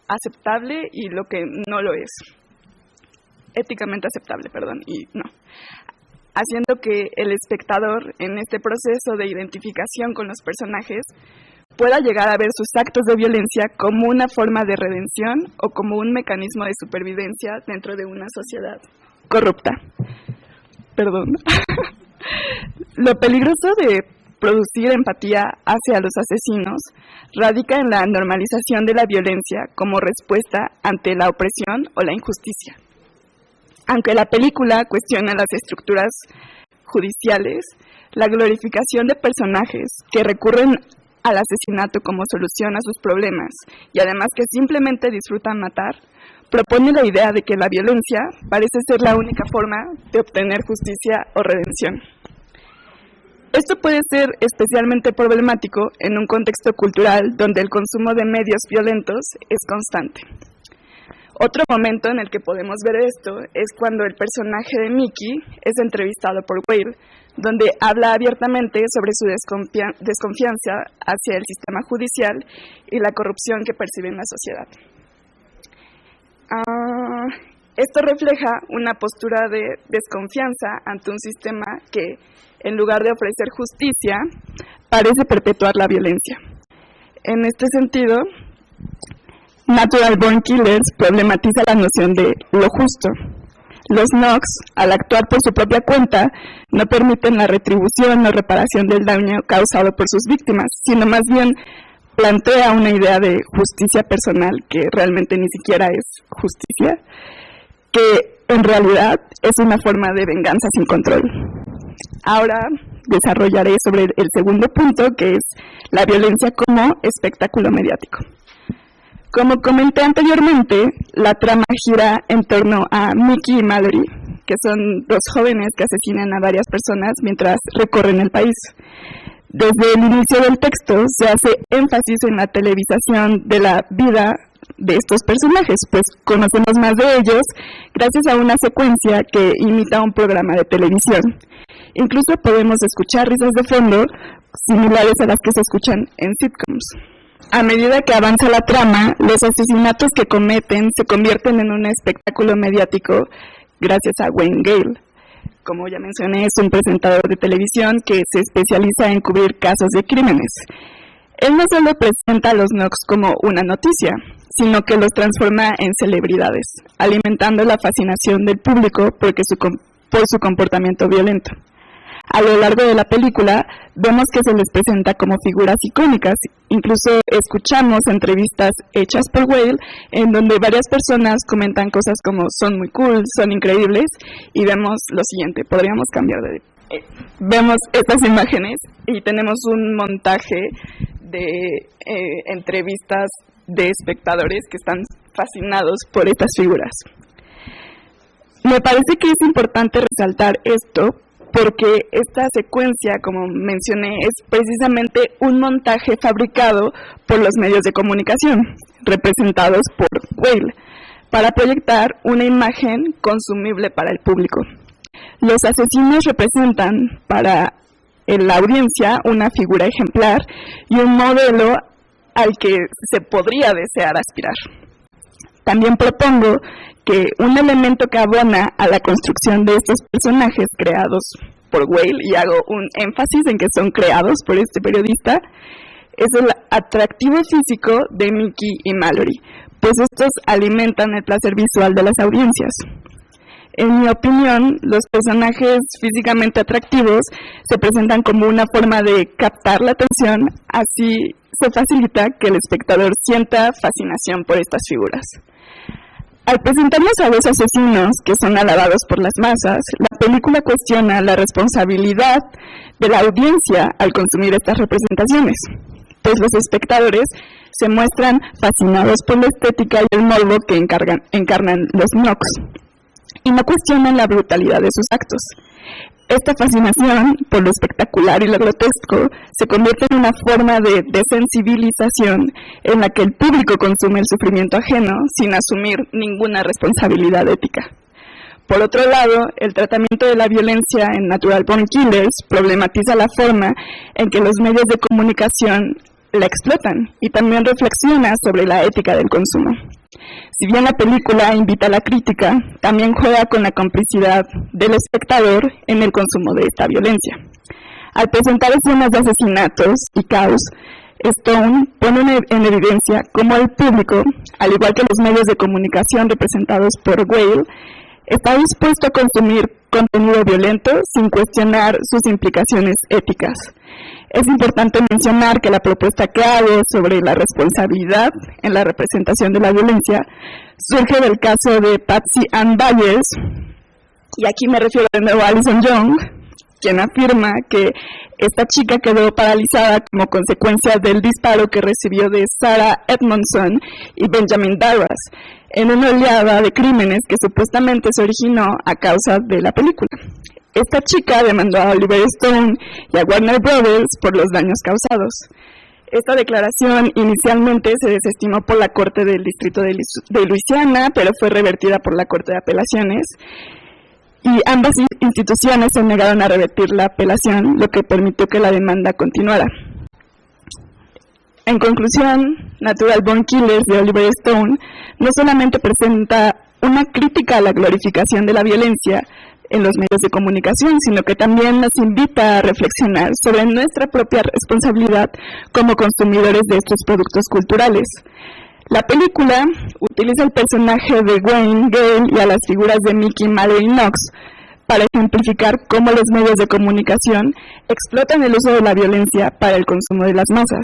aceptable y lo que no lo es. Éticamente aceptable, y no. Haciendo que el espectador, en este proceso de identificación con los personajes, pueda llegar a ver sus actos de violencia como una forma de redención o como un mecanismo de supervivencia dentro de una sociedad corrupta. Lo peligroso de producir empatía hacia los asesinos radica en la normalización de la violencia como respuesta ante la opresión o la injusticia. Aunque la película cuestiona las estructuras judiciales, la glorificación de personajes que recurren al asesinato como solución a sus problemas y además que simplemente disfrutan matar, propone la idea de que la violencia parece ser la única forma de obtener justicia o redención. Esto puede ser especialmente problemático en un contexto cultural donde el consumo de medios violentos es constante. Otro momento en el que podemos ver esto es cuando el personaje de Mickey es entrevistado por Whale, donde habla abiertamente sobre su desconfianza hacia el sistema judicial y la corrupción que percibe en la sociedad. Esto refleja una postura de desconfianza ante un sistema que, en lugar de ofrecer justicia, parece perpetuar la violencia. En este sentido, Natural Born Killers problematiza la noción de lo justo. Los Knox, al actuar por su propia cuenta, no permiten la retribución o reparación del daño causado por sus víctimas, sino más bien plantea una idea de justicia personal que realmente ni siquiera es justicia, que en realidad es una forma de venganza sin control. Ahora desarrollaré sobre el segundo punto, que es la violencia como espectáculo mediático. Como comenté anteriormente, la trama gira en torno a Mickey y Mallory, que son dos jóvenes que asesinan a varias personas mientras recorren el país. Desde el inicio del texto se hace énfasis en la televisación de la vida de estos personajes, pues conocemos más de ellos gracias a una secuencia que imita un programa de televisión. Incluso podemos escuchar risas de fondo similares a las que se escuchan en sitcoms. A medida que avanza la trama, los asesinatos que cometen se convierten en un espectáculo mediático gracias a Wayne Gale. Como ya mencioné, es un presentador de televisión que se especializa en cubrir casos de crímenes. Él no solo presenta a los Knox como una noticia, sino que los transforma en celebridades, alimentando la fascinación del público por su comportamiento violento. A lo largo de la película vemos que se les presenta como figuras icónicas, incluso escuchamos entrevistas hechas por Whale en donde varias personas comentan cosas como son muy cool, son increíbles, y vemos lo siguiente, podríamos cambiar de... vemos estas imágenes y tenemos un montaje de entrevistas de espectadores que están fascinados por estas figuras. Me parece que es importante resaltar esto porque esta secuencia, como mencioné, es precisamente un montaje fabricado por los medios de comunicación, representados por Whale, para proyectar una imagen consumible para el público. Los asesinos representan para la audiencia una figura ejemplar y un modelo al que se podría desear aspirar. También propongo que un elemento que abona a la construcción de estos personajes creados por Whale, y hago un énfasis en que son creados por este periodista, es el atractivo físico de Mickey y Mallory, pues estos alimentan el placer visual de las audiencias. En mi opinión, los personajes físicamente atractivos se presentan como una forma de captar la atención, así se facilita que el espectador sienta fascinación por estas figuras. Al presentarnos a dos asesinos que son alabados por las masas, la película cuestiona la responsabilidad de la audiencia al consumir estas representaciones, pues los espectadores se muestran fascinados por la estética y el morbo que encarnan los Knox, y no cuestionan la brutalidad de sus actos. Esta fascinación por lo espectacular y lo grotesco se convierte en una forma de desensibilización en la que el público consume el sufrimiento ajeno sin asumir ninguna responsabilidad ética. Por otro lado, el tratamiento de la violencia en Natural Born Killers problematiza la forma en que los medios de comunicación la explotan y también reflexiona sobre la ética del consumo. Si bien la película invita a la crítica, también juega con la complicidad del espectador en el consumo de esta violencia. Al presentar escenas de asesinatos y caos, Stone pone en evidencia cómo el público, al igual que los medios de comunicación representados por Whale, está dispuesto a consumir contenido violento sin cuestionar sus implicaciones éticas. Es importante mencionar que la propuesta que hago sobre la responsabilidad en la representación de la violencia surge del caso de Patsy Ann Bayes, y aquí me refiero de nuevo a Alison Young, quien afirma que esta chica quedó paralizada como consecuencia del disparo que recibió de Sarah Edmondson y Benjamin Darras en una oleada de crímenes que supuestamente se originó a causa de la película. Esta chica demandó a Oliver Stone y a Warner Brothers por los daños causados. Esta declaración inicialmente se desestimó por la Corte del Distrito de Luisiana, pero fue revertida por la Corte de Apelaciones, y ambas instituciones se negaron a revertir la apelación, lo que permitió que la demanda continuara. En conclusión, Natural Born Killers de Oliver Stone no solamente presenta una crítica a la glorificación de la violencia en los medios de comunicación, sino que también nos invita a reflexionar sobre nuestra propia responsabilidad como consumidores de estos productos culturales. La película utiliza el personaje de Wayne Gale y a las figuras de Mickey, Mallory y Knox para ejemplificar cómo los medios de comunicación explotan el uso de la violencia para el consumo de las masas,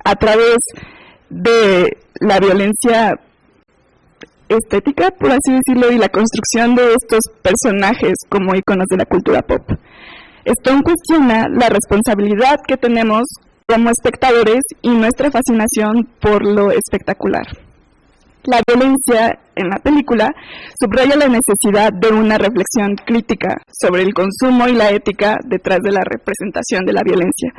a través de la violencia estética, por así decirlo, y la construcción de estos personajes como íconos de la cultura pop. Stone cuestiona la responsabilidad que tenemos como espectadores y nuestra fascinación por lo espectacular. La violencia en la película subraya la necesidad de una reflexión crítica sobre el consumo y la ética detrás de la representación de la violencia.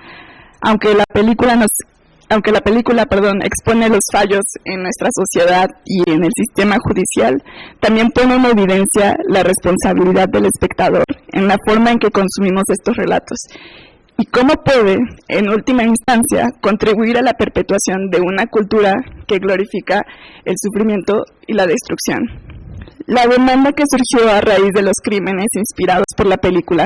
Aunque la película expone los fallos en nuestra sociedad y en el sistema judicial, también pone en evidencia la responsabilidad del espectador en la forma en que consumimos estos relatos y cómo puede, en última instancia, contribuir a la perpetuación de una cultura que glorifica el sufrimiento y la destrucción. La demanda que surgió a raíz de los crímenes inspirados por la película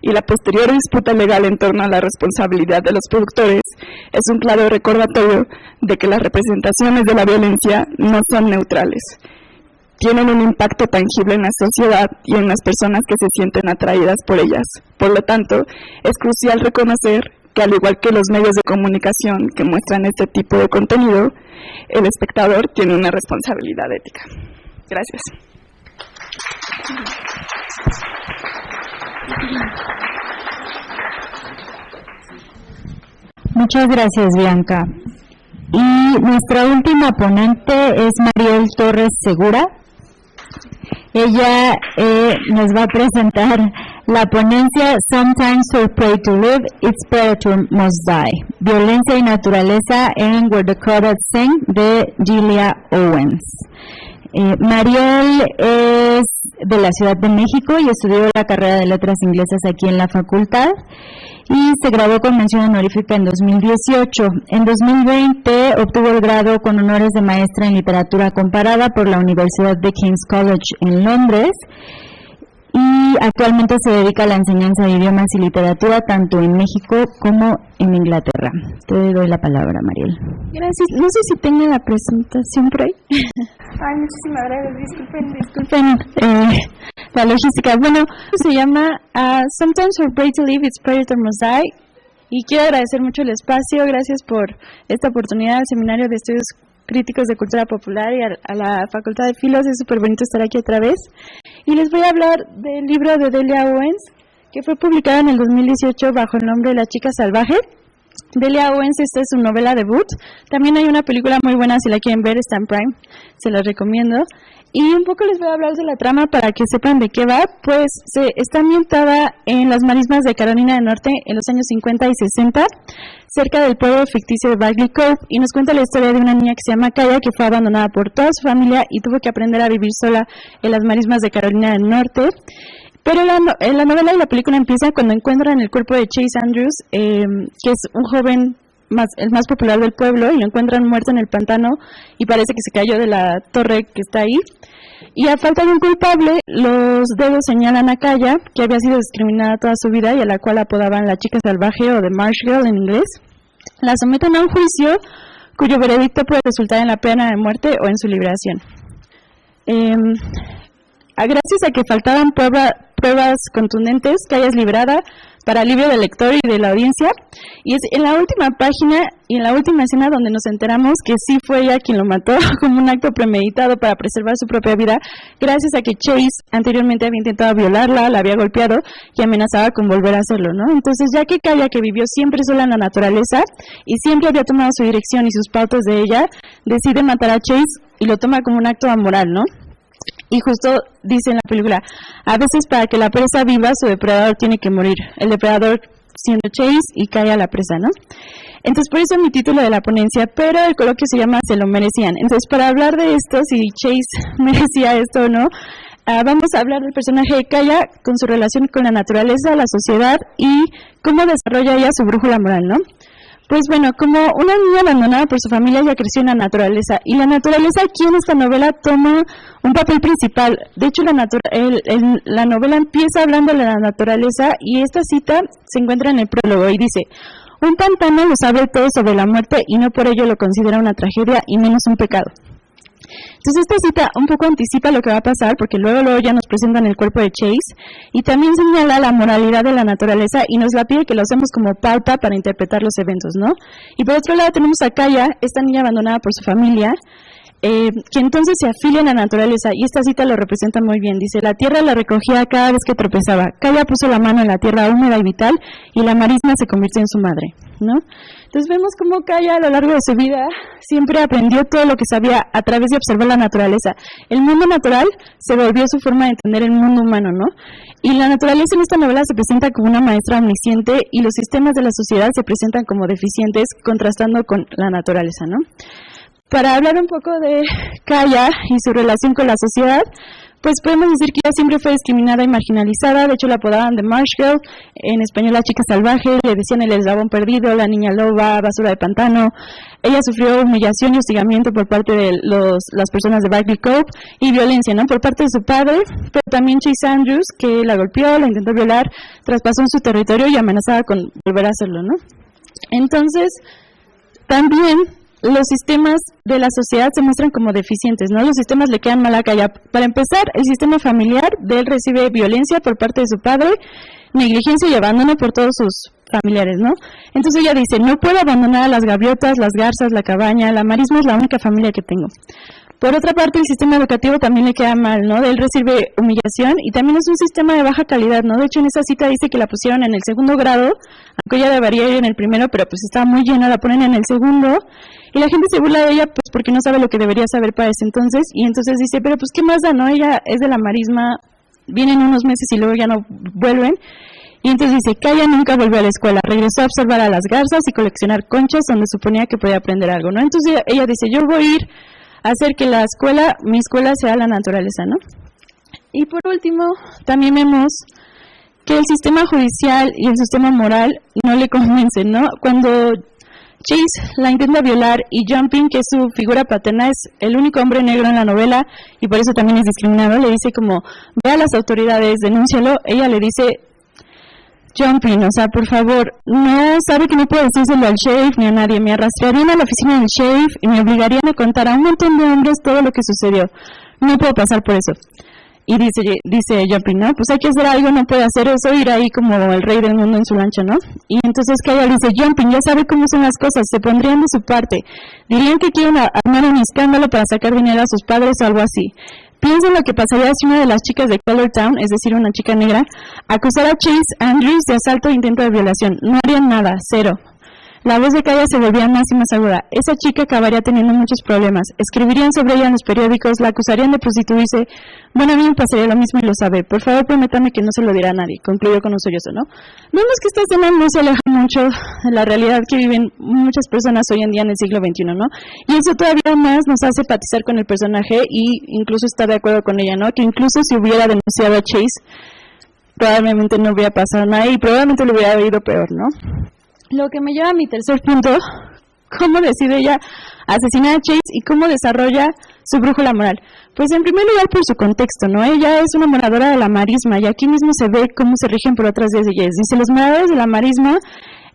y la posterior disputa legal en torno a la responsabilidad de los productores es un claro recordatorio de que las representaciones de la violencia no son neutrales. Tienen un impacto tangible en la sociedad y en las personas que se sienten atraídas por ellas. Por lo tanto, es crucial reconocer que, al igual que los medios de comunicación que muestran este tipo de contenido, el espectador tiene una responsabilidad ética. Gracias. Muchas gracias, Bianca. Y nuestra última ponente es Mariel Torres Segura. Ella nos va a presentar la ponencia Sometimes for Prey to Live, Its Predator Must Die. Violencia y naturaleza en Where the Crawdads Sing, de Gilia Owens. Mariel es de la Ciudad de México y estudió la carrera de Letras Inglesas aquí en la facultad y se graduó con mención honorífica en 2018. En 2020 obtuvo el grado con honores de maestra en literatura comparada por la Universidad de King's College en Londres y actualmente se dedica a la enseñanza de idiomas y literatura tanto en México como en Inglaterra. Te doy la palabra, Mariel. Gracias. No sé si tenga la presentación por ahí. Ay, muchísimas gracias. Disculpen la logística. Bueno, se llama Sometimes for Prey to Live, Its Predator Must Die. Y quiero agradecer mucho el espacio. Gracias por esta oportunidad al Seminario de Estudios Críticos de Cultura Popular y a la Facultad de Filos. Es súper bonito estar aquí otra vez. Y les voy a hablar del libro de Delia Owens, que fue publicado en el 2018 bajo el nombre La Chica Salvaje. Delia Owens, esta es su novela debut. También hay una película muy buena, si la quieren ver, está en Prime, se las recomiendo. Y un poco les voy a hablar de la trama para que sepan de qué va. Pues está ambientada en las marismas de Carolina del Norte en los años 50 y 60, cerca del pueblo ficticio de Bagley Cove, y nos cuenta la historia de una niña que se llama Kaya, que fue abandonada por toda su familia y tuvo que aprender a vivir sola en las marismas de Carolina del Norte. Pero la novela y la película empieza cuando encuentran el cuerpo de Chase Andrews, que es un joven el más popular del pueblo, y lo encuentran muerto en el pantano y parece que se cayó de la torre que está ahí. Y a falta de un culpable, los dedos señalan a Kaya, que había sido discriminada toda su vida y a la cual apodaban la chica salvaje o The Marsh Girl en inglés. La someten a un juicio cuyo veredicto puede resultar en la pena de muerte o en su liberación. Gracias a que faltaban pruebas contundentes, Kaya es liberada para alivio del lector y de la audiencia, y es en la última página y en la última escena donde nos enteramos que sí fue ella quien lo mató como un acto premeditado para preservar su propia vida, gracias a que Chase anteriormente había intentado violarla, la había golpeado y amenazaba con volver a hacerlo, ¿no? Entonces, ya que Kaya, que vivió siempre sola en la naturaleza y siempre había tomado su dirección y sus pautas de ella, decide matar a Chase y lo toma como un acto amoral, ¿no? Y justo dice en la película, a veces para que la presa viva, su depredador tiene que morir. El depredador siendo Chase y Kaya la presa, ¿no? Entonces, por eso mi título de la ponencia, pero el coloquio se llama Se lo merecían. Entonces, para hablar de esto, si Chase merecía esto o no, vamos a hablar del personaje de Kaya con su relación con la naturaleza, la sociedad y cómo desarrolla ella su brújula moral, ¿no? Pues bueno, como una niña abandonada por su familia, ella creció en la naturaleza, y la naturaleza aquí en esta novela toma un papel principal. De hecho, la novela empieza hablando de la naturaleza, y esta cita se encuentra en el prólogo, y dice: un pantano lo sabe todo sobre la muerte, y no por ello lo considera una tragedia, y menos un pecado. Entonces, esta cita un poco anticipa lo que va a pasar, porque luego ya nos presentan el cuerpo de Chase, y también señala la moralidad de la naturaleza y nos la pide que lo hacemos como pauta para interpretar los eventos, ¿no? Y por otro lado tenemos a Kaya, esta niña abandonada por su familia, que entonces se afilia a la naturaleza, y esta cita lo representa muy bien. Dice: la tierra la recogía cada vez que tropezaba, Kaya puso la mano en la tierra húmeda y vital, y la marisma se convirtió en su madre, ¿no? Entonces vemos cómo Kaya a lo largo de su vida siempre aprendió todo lo que sabía a través de observar la naturaleza. El mundo natural se volvió su forma de entender el mundo humano, ¿no? Y la naturaleza en esta novela se presenta como una maestra omnisciente, y los sistemas de la sociedad se presentan como deficientes, contrastando con la naturaleza, ¿no? Para hablar un poco de Kaya y su relación con la sociedad, pues podemos decir que ella siempre fue discriminada y marginalizada. De hecho, la apodaban The Marsh Girl, en español la chica salvaje, le decían el eslabón perdido, la niña loba, basura de pantano. Ella sufrió humillación y hostigamiento por parte de las personas de Barclay Cove, y violencia, ¿no?, por parte de su padre, pero también Chase Andrews, que la golpeó, la intentó violar, traspasó en su territorio y amenazaba con volver a hacerlo, ¿no? Entonces, también los sistemas de la sociedad se muestran como deficientes, ¿no? Los sistemas le quedan mal a Kaya. Para empezar, el sistema familiar de él recibe violencia por parte de su padre, negligencia y abandono por todos sus familiares, ¿no? Entonces ella dice: no puedo abandonar a las gaviotas, las garzas, la cabaña, la marisma es la única familia que tengo. Por otra parte, el sistema educativo también le queda mal, ¿no? Él recibe humillación, y también es un sistema de baja calidad, ¿no? De hecho, en esa cita dice que la pusieron en el segundo grado, aunque ella debería ir en el primero, pero pues estaba muy llena, la ponen en el segundo, y la gente se burla de ella pues porque no sabe lo que debería saber para ese entonces, y entonces dice: pero pues qué más da, ¿no? Ella es de la marisma, vienen unos meses y luego ya no vuelven. Y entonces dice: Kaya nunca volvió a la escuela, regresó a observar a las garzas y coleccionar conchas donde suponía que podía aprender algo, ¿no? Entonces ella dice: yo voy a ir a hacer que mi escuela sea la naturaleza, ¿no? Y por último, también vemos que el sistema judicial y el sistema moral no le convencen, ¿no? Cuando Chase la intenta violar, y Jumping, que es su figura paterna, es el único hombre negro en la novela y por eso también es discriminado, le dice como: ve a las autoridades, denúncialo. Ella le dice: Jumping, o sea, por favor, no sabe que no puedo decírselo al sheriff ni a nadie, me arrastrarían a la oficina del sheriff y me obligarían a contar a un montón de hombres todo lo que sucedió. No puedo pasar por eso. Y dice Jumping: no, pues hay que hacer algo, no puede hacer eso, ir ahí como el rey del mundo en su lancha, ¿no? Y entonces Kaya dice: Jumping ya sabe cómo son las cosas, se pondrían de su parte, dirían que quieren armar un escándalo para sacar dinero a sus padres o algo así. Piensa en lo que pasaría si una de las chicas de Color Town, es decir, una chica negra, acusara a Chase Andrews de asalto e intento de violación. No harían nada, cero. La voz de Kaya se volvía más y más aguda. Esa chica acabaría teniendo muchos problemas. Escribirían sobre ella en los periódicos, la acusarían de prostituirse. Bueno, a mí me pasaría lo mismo y lo sabe. Por favor, prométame que no se lo dirá a nadie. Concluyó con un sollozo, ¿no? Vemos que esta escena no se aleja mucho de la realidad que viven muchas personas hoy en día en el siglo XXI, ¿no? Y eso todavía más nos hace empatizar con el personaje y incluso estar de acuerdo con ella, ¿no? Que incluso si hubiera denunciado a Chase, probablemente no hubiera pasado nada y probablemente le hubiera ido peor, ¿no? Lo que me lleva a mi tercer punto: cómo decide ella asesinar a Chase y cómo desarrolla su brújula moral. Pues en primer lugar por su contexto, ¿no? Ella es una moradora de la marisma y aquí mismo se ve cómo se rigen por otras leyes. Dice: los moradores de la marisma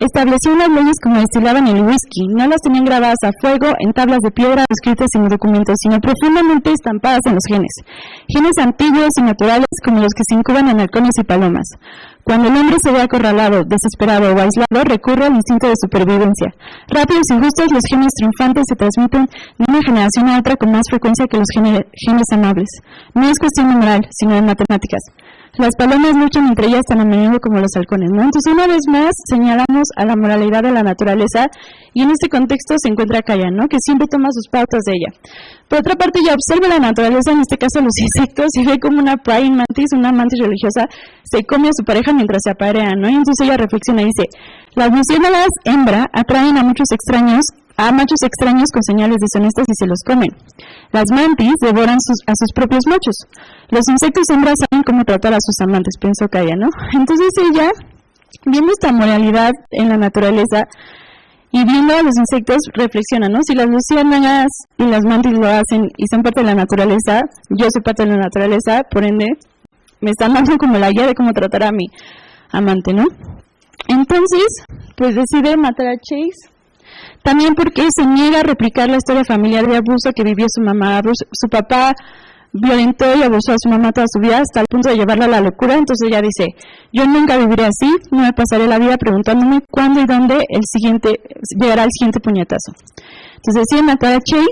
establecían las leyes como destilaban el whisky, no las tenían grabadas a fuego en tablas de piedra o escritas en documentos, sino profundamente estampadas en los genes antiguos y naturales como los que se incuban en halcones y palomas. Cuando el hombre se ve acorralado, desesperado o aislado, recurre al instinto de supervivencia. Rápidos y justos, los genes triunfantes se transmiten de una generación a otra con más frecuencia que los genes amables. No es cuestión de moral, sino de matemáticas. Las palomas luchan entre ellas tan a menudo como los halcones, ¿no? Entonces, una vez más, señalamos a la moralidad de la naturaleza, y en este contexto se encuentra Kaya, ¿no? Que siempre toma sus pautas de ella. Por otra parte, ella observa la naturaleza, en este caso los insectos, y ve como una praying mantis, una mantis religiosa, se come a su pareja mientras se aparean, ¿no? Y entonces ella reflexiona y dice: las luciérnagas hembra atraen a machos extraños con señales deshonestas y se los comen. Las mantis devoran a sus propios machos. Los insectos hembras saben cómo tratar a sus amantes, pensó Kaya, ¿no? Entonces ella, viendo esta moralidad en la naturaleza y viendo a los insectos, reflexiona, ¿no? Si las luciérnagas y las mantis lo hacen y son parte de la naturaleza, yo soy parte de la naturaleza, por ende, me están dando como la guía de cómo tratar a mi amante, ¿no? Entonces, pues decide matar a Chase. También porque se niega a replicar la historia familiar de abuso que vivió su mamá. Su papá violentó y abusó a su mamá toda su vida hasta el punto de llevarla a la locura. Entonces ella dice: yo nunca viviré así, no me pasaré la vida preguntándome cuándo y dónde llegará el siguiente puñetazo. Entonces deciden matar a Chase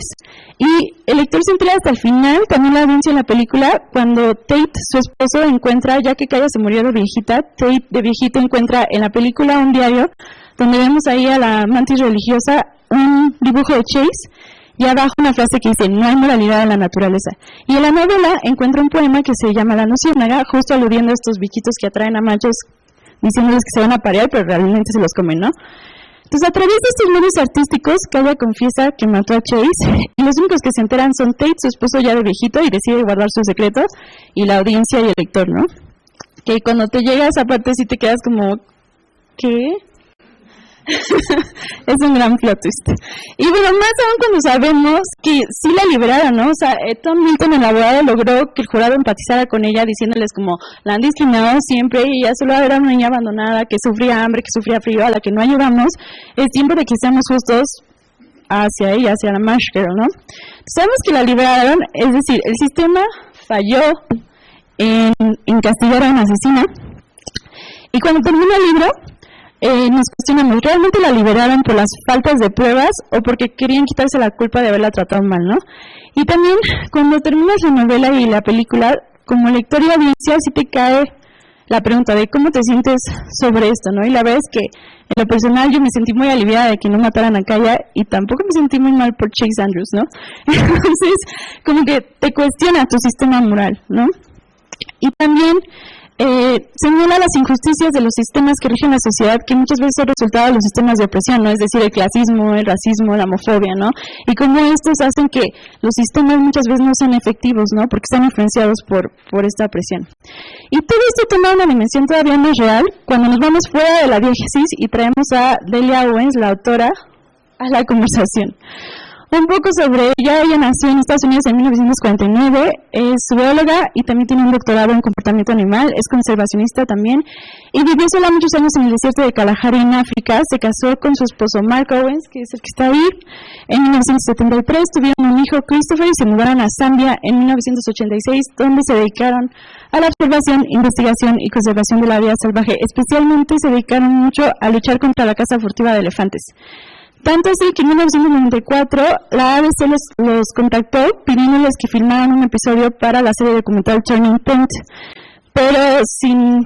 y el lector se entera hasta el final, también la audiencia en la película, cuando Tate, su esposo, encuentra, ya que Kaya se murió de viejita, Tate de viejito encuentra en la película un diario donde vemos ahí a la mantis religiosa un dibujo de Chase y abajo una frase que dice: no hay moralidad en la naturaleza. Y en la novela encuentra un poema que se llama La Luciérnaga, justo aludiendo a estos bichitos que atraen a machos, diciéndoles que se van a parear, pero realmente se los comen, ¿no? Entonces, a través de estos medios artísticos, Kaya confiesa que mató a Chase, y los únicos que se enteran son Tate, su esposo ya de viejito, y decide guardar su secreto, y la audiencia y el lector, ¿no? Que cuando te llega a esa parte sí te quedas como, ¿qué? Es un gran plot twist. Y bueno, más aún cuando sabemos que sí la liberaron, ¿no? O sea, Tom Milton, el abogado, logró que el jurado empatizara con ella, diciéndoles como, la han discriminado siempre y ella solo era una niña abandonada, que sufría hambre, que sufría frío, a la que no ayudamos. Es tiempo de que seamos justos hacia ella, hacia la Marsh Girl, ¿no? Sabemos que la liberaron, es decir, el sistema falló en castigar a una asesina. Y cuando termina el libro, nos cuestionamos, ¿realmente la liberaron por las faltas de pruebas o porque querían quitarse la culpa de haberla tratado mal, ¿no? Y también, cuando terminas la novela y la película, como lector y audiencia, sí te cae la pregunta de cómo te sientes sobre esto, ¿no? Y la verdad es que, en lo personal, yo me sentí muy aliviada de que no mataran a Kaya y tampoco me sentí muy mal por Chase Andrews, ¿no? Entonces, como que te cuestiona tu sistema moral, ¿no? Y también señala las injusticias de los sistemas que rigen la sociedad, que muchas veces son resultado de los sistemas de opresión, ¿no? Es decir, el clasismo, el racismo, la homofobia, ¿no? Y cómo estos hacen que los sistemas muchas veces no sean efectivos, ¿no? Porque están influenciados por esta opresión. Y todo esto toma una dimensión todavía más real cuando nos vamos fuera de la diócesis y traemos a Delia Owens, la autora, a la conversación. Un poco sobre ella. Ella nació en Estados Unidos en 1949, es bióloga y también tiene un doctorado en comportamiento animal, es conservacionista también, y vivió sola muchos años en el desierto de Kalahari en África. Se casó con su esposo Mark Owens, que es el que está ahí, en 1973, tuvieron un hijo, Christopher, y se mudaron a Zambia en 1986, donde se dedicaron a la observación, investigación y conservación de la vida salvaje. Especialmente se dedicaron mucho a luchar contra la caza furtiva de elefantes. Tanto así que en 1994 la ABC los contactó pidiéndoles que filmaran un episodio para la serie documental Turning Point, pero sin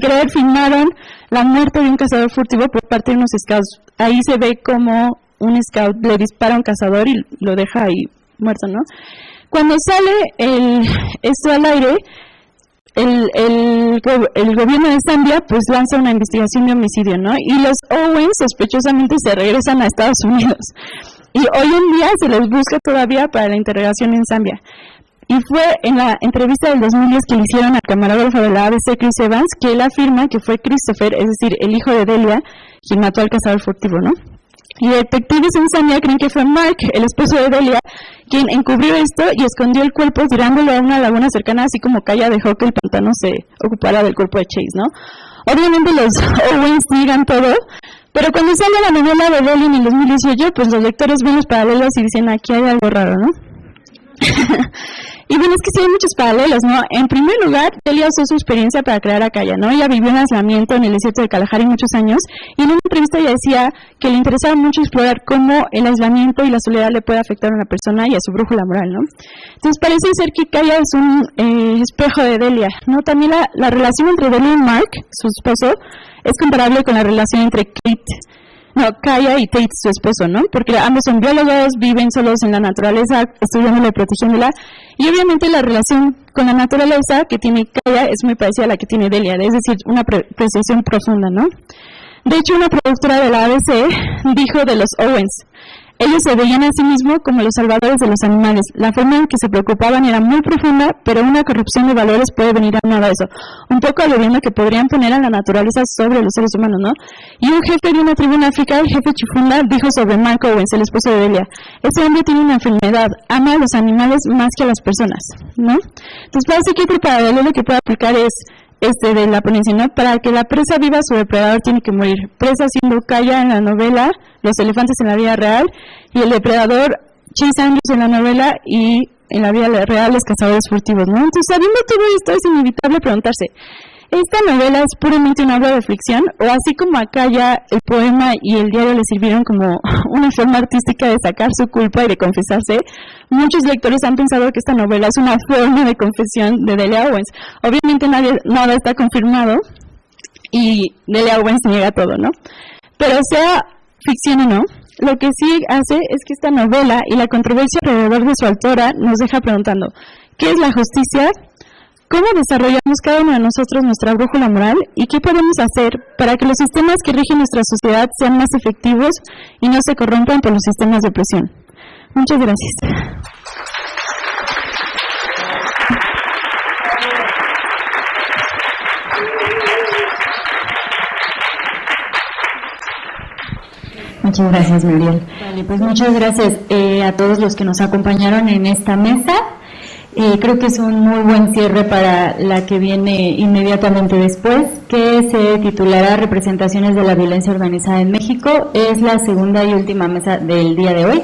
querer filmaron la muerte de un cazador furtivo por parte de unos scouts. Ahí se ve como un scout le dispara a un cazador y lo deja ahí muerto, ¿no? Cuando sale esto al aire, el gobierno de Zambia pues lanza una investigación de homicidio, ¿no? Y los Owens sospechosamente se regresan a Estados Unidos. Y hoy en día se les busca todavía para la interrogación en Zambia. Y fue en la entrevista del 2010 que le hicieron al camarógrafo de la ABC, Chris Evans, que él afirma que fue Christopher, es decir, el hijo de Delia, quien mató al cazador furtivo, ¿no? Y detectives en Zambia creen que fue Mark, el esposo de Delia, quien encubrió esto y escondió el cuerpo tirándolo a una laguna cercana, así como Kaya dejó que el pantano se ocupara del cuerpo de Chase, ¿no? Obviamente los Owens niegan todo, pero cuando sale la novela de Delia en el 2018, pues los lectores ven los paralelos y dicen, aquí hay algo raro, ¿no? Y bueno, es que sí hay muchos paralelos, ¿no? En primer lugar, Delia usó su experiencia para crear a Kaya, ¿no? Ella vivió en aislamiento en el desierto de Kalahari muchos años, y en una entrevista ella decía que le interesaba mucho explorar cómo el aislamiento y la soledad le puede afectar a una persona y a su brújula moral, ¿no? Entonces parece ser que Kaya es un espejo de Delia, ¿no? También la relación entre Delia y Mark, su esposo, es comparable con la relación entre Kaya y Tate, su esposo, ¿no? Porque ambos son biólogos, viven solos en la naturaleza, estudiándola y protegiéndola. Y obviamente la relación con la naturaleza que tiene Kaya es muy parecida a la que tiene Delia, es decir, una apreciación profunda, ¿no? De hecho, una productora de la ABC dijo de los Owens: ellos se veían a sí mismos como los salvadores de los animales. La forma en que se preocupaban era muy profunda, pero una corrupción de valores puede venir a nada de eso. Un poco aludiendo que podrían poner a la naturaleza sobre los seres humanos, ¿no? Y un jefe de una tribu en África, el jefe Chifunda, dijo sobre Mark Owens, el esposo de Delia: ese hombre tiene una enfermedad, ama a los animales más que a las personas, ¿no? Entonces parece que otro paralelo que puede aplicar es de la ponencia, ¿no? Para que la presa viva, su depredador tiene que morir. Presa siendo Kaya en la novela, los elefantes en la vida real, y el depredador Chase Andrews en la novela, y en la vida real los cazadores furtivos, ¿no? Entonces, sabiendo todo esto, es inevitable preguntarse, ¿esta novela es puramente una obra de ficción? O así como a Kaya el poema y el diario le sirvieron como una forma artística de sacar su culpa y de confesarse. Muchos lectores han pensado que esta novela es una forma de confesión de Delia Owens. Obviamente nada está confirmado y Delia Owens niega todo, ¿no? Pero sea ficción o no, lo que sí hace es que esta novela y la controversia alrededor de su autora nos deja preguntando, ¿qué es la justicia? ¿Cómo desarrollamos cada uno de nosotros nuestra brújula moral? ¿Y qué podemos hacer para que los sistemas que rigen nuestra sociedad sean más efectivos y no se corrompan por los sistemas de opresión? Muchas gracias. Muchas gracias, Muriel. Vale, pues muchas gracias a todos los que nos acompañaron en esta mesa. Creo que es un muy buen cierre para la que viene inmediatamente después, que se titulará Representaciones de la Violencia Organizada en México. Es la segunda y última mesa del día de hoy.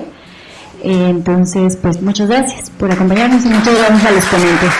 Entonces, pues muchas gracias por acompañarnos y muchas gracias a los ponentes.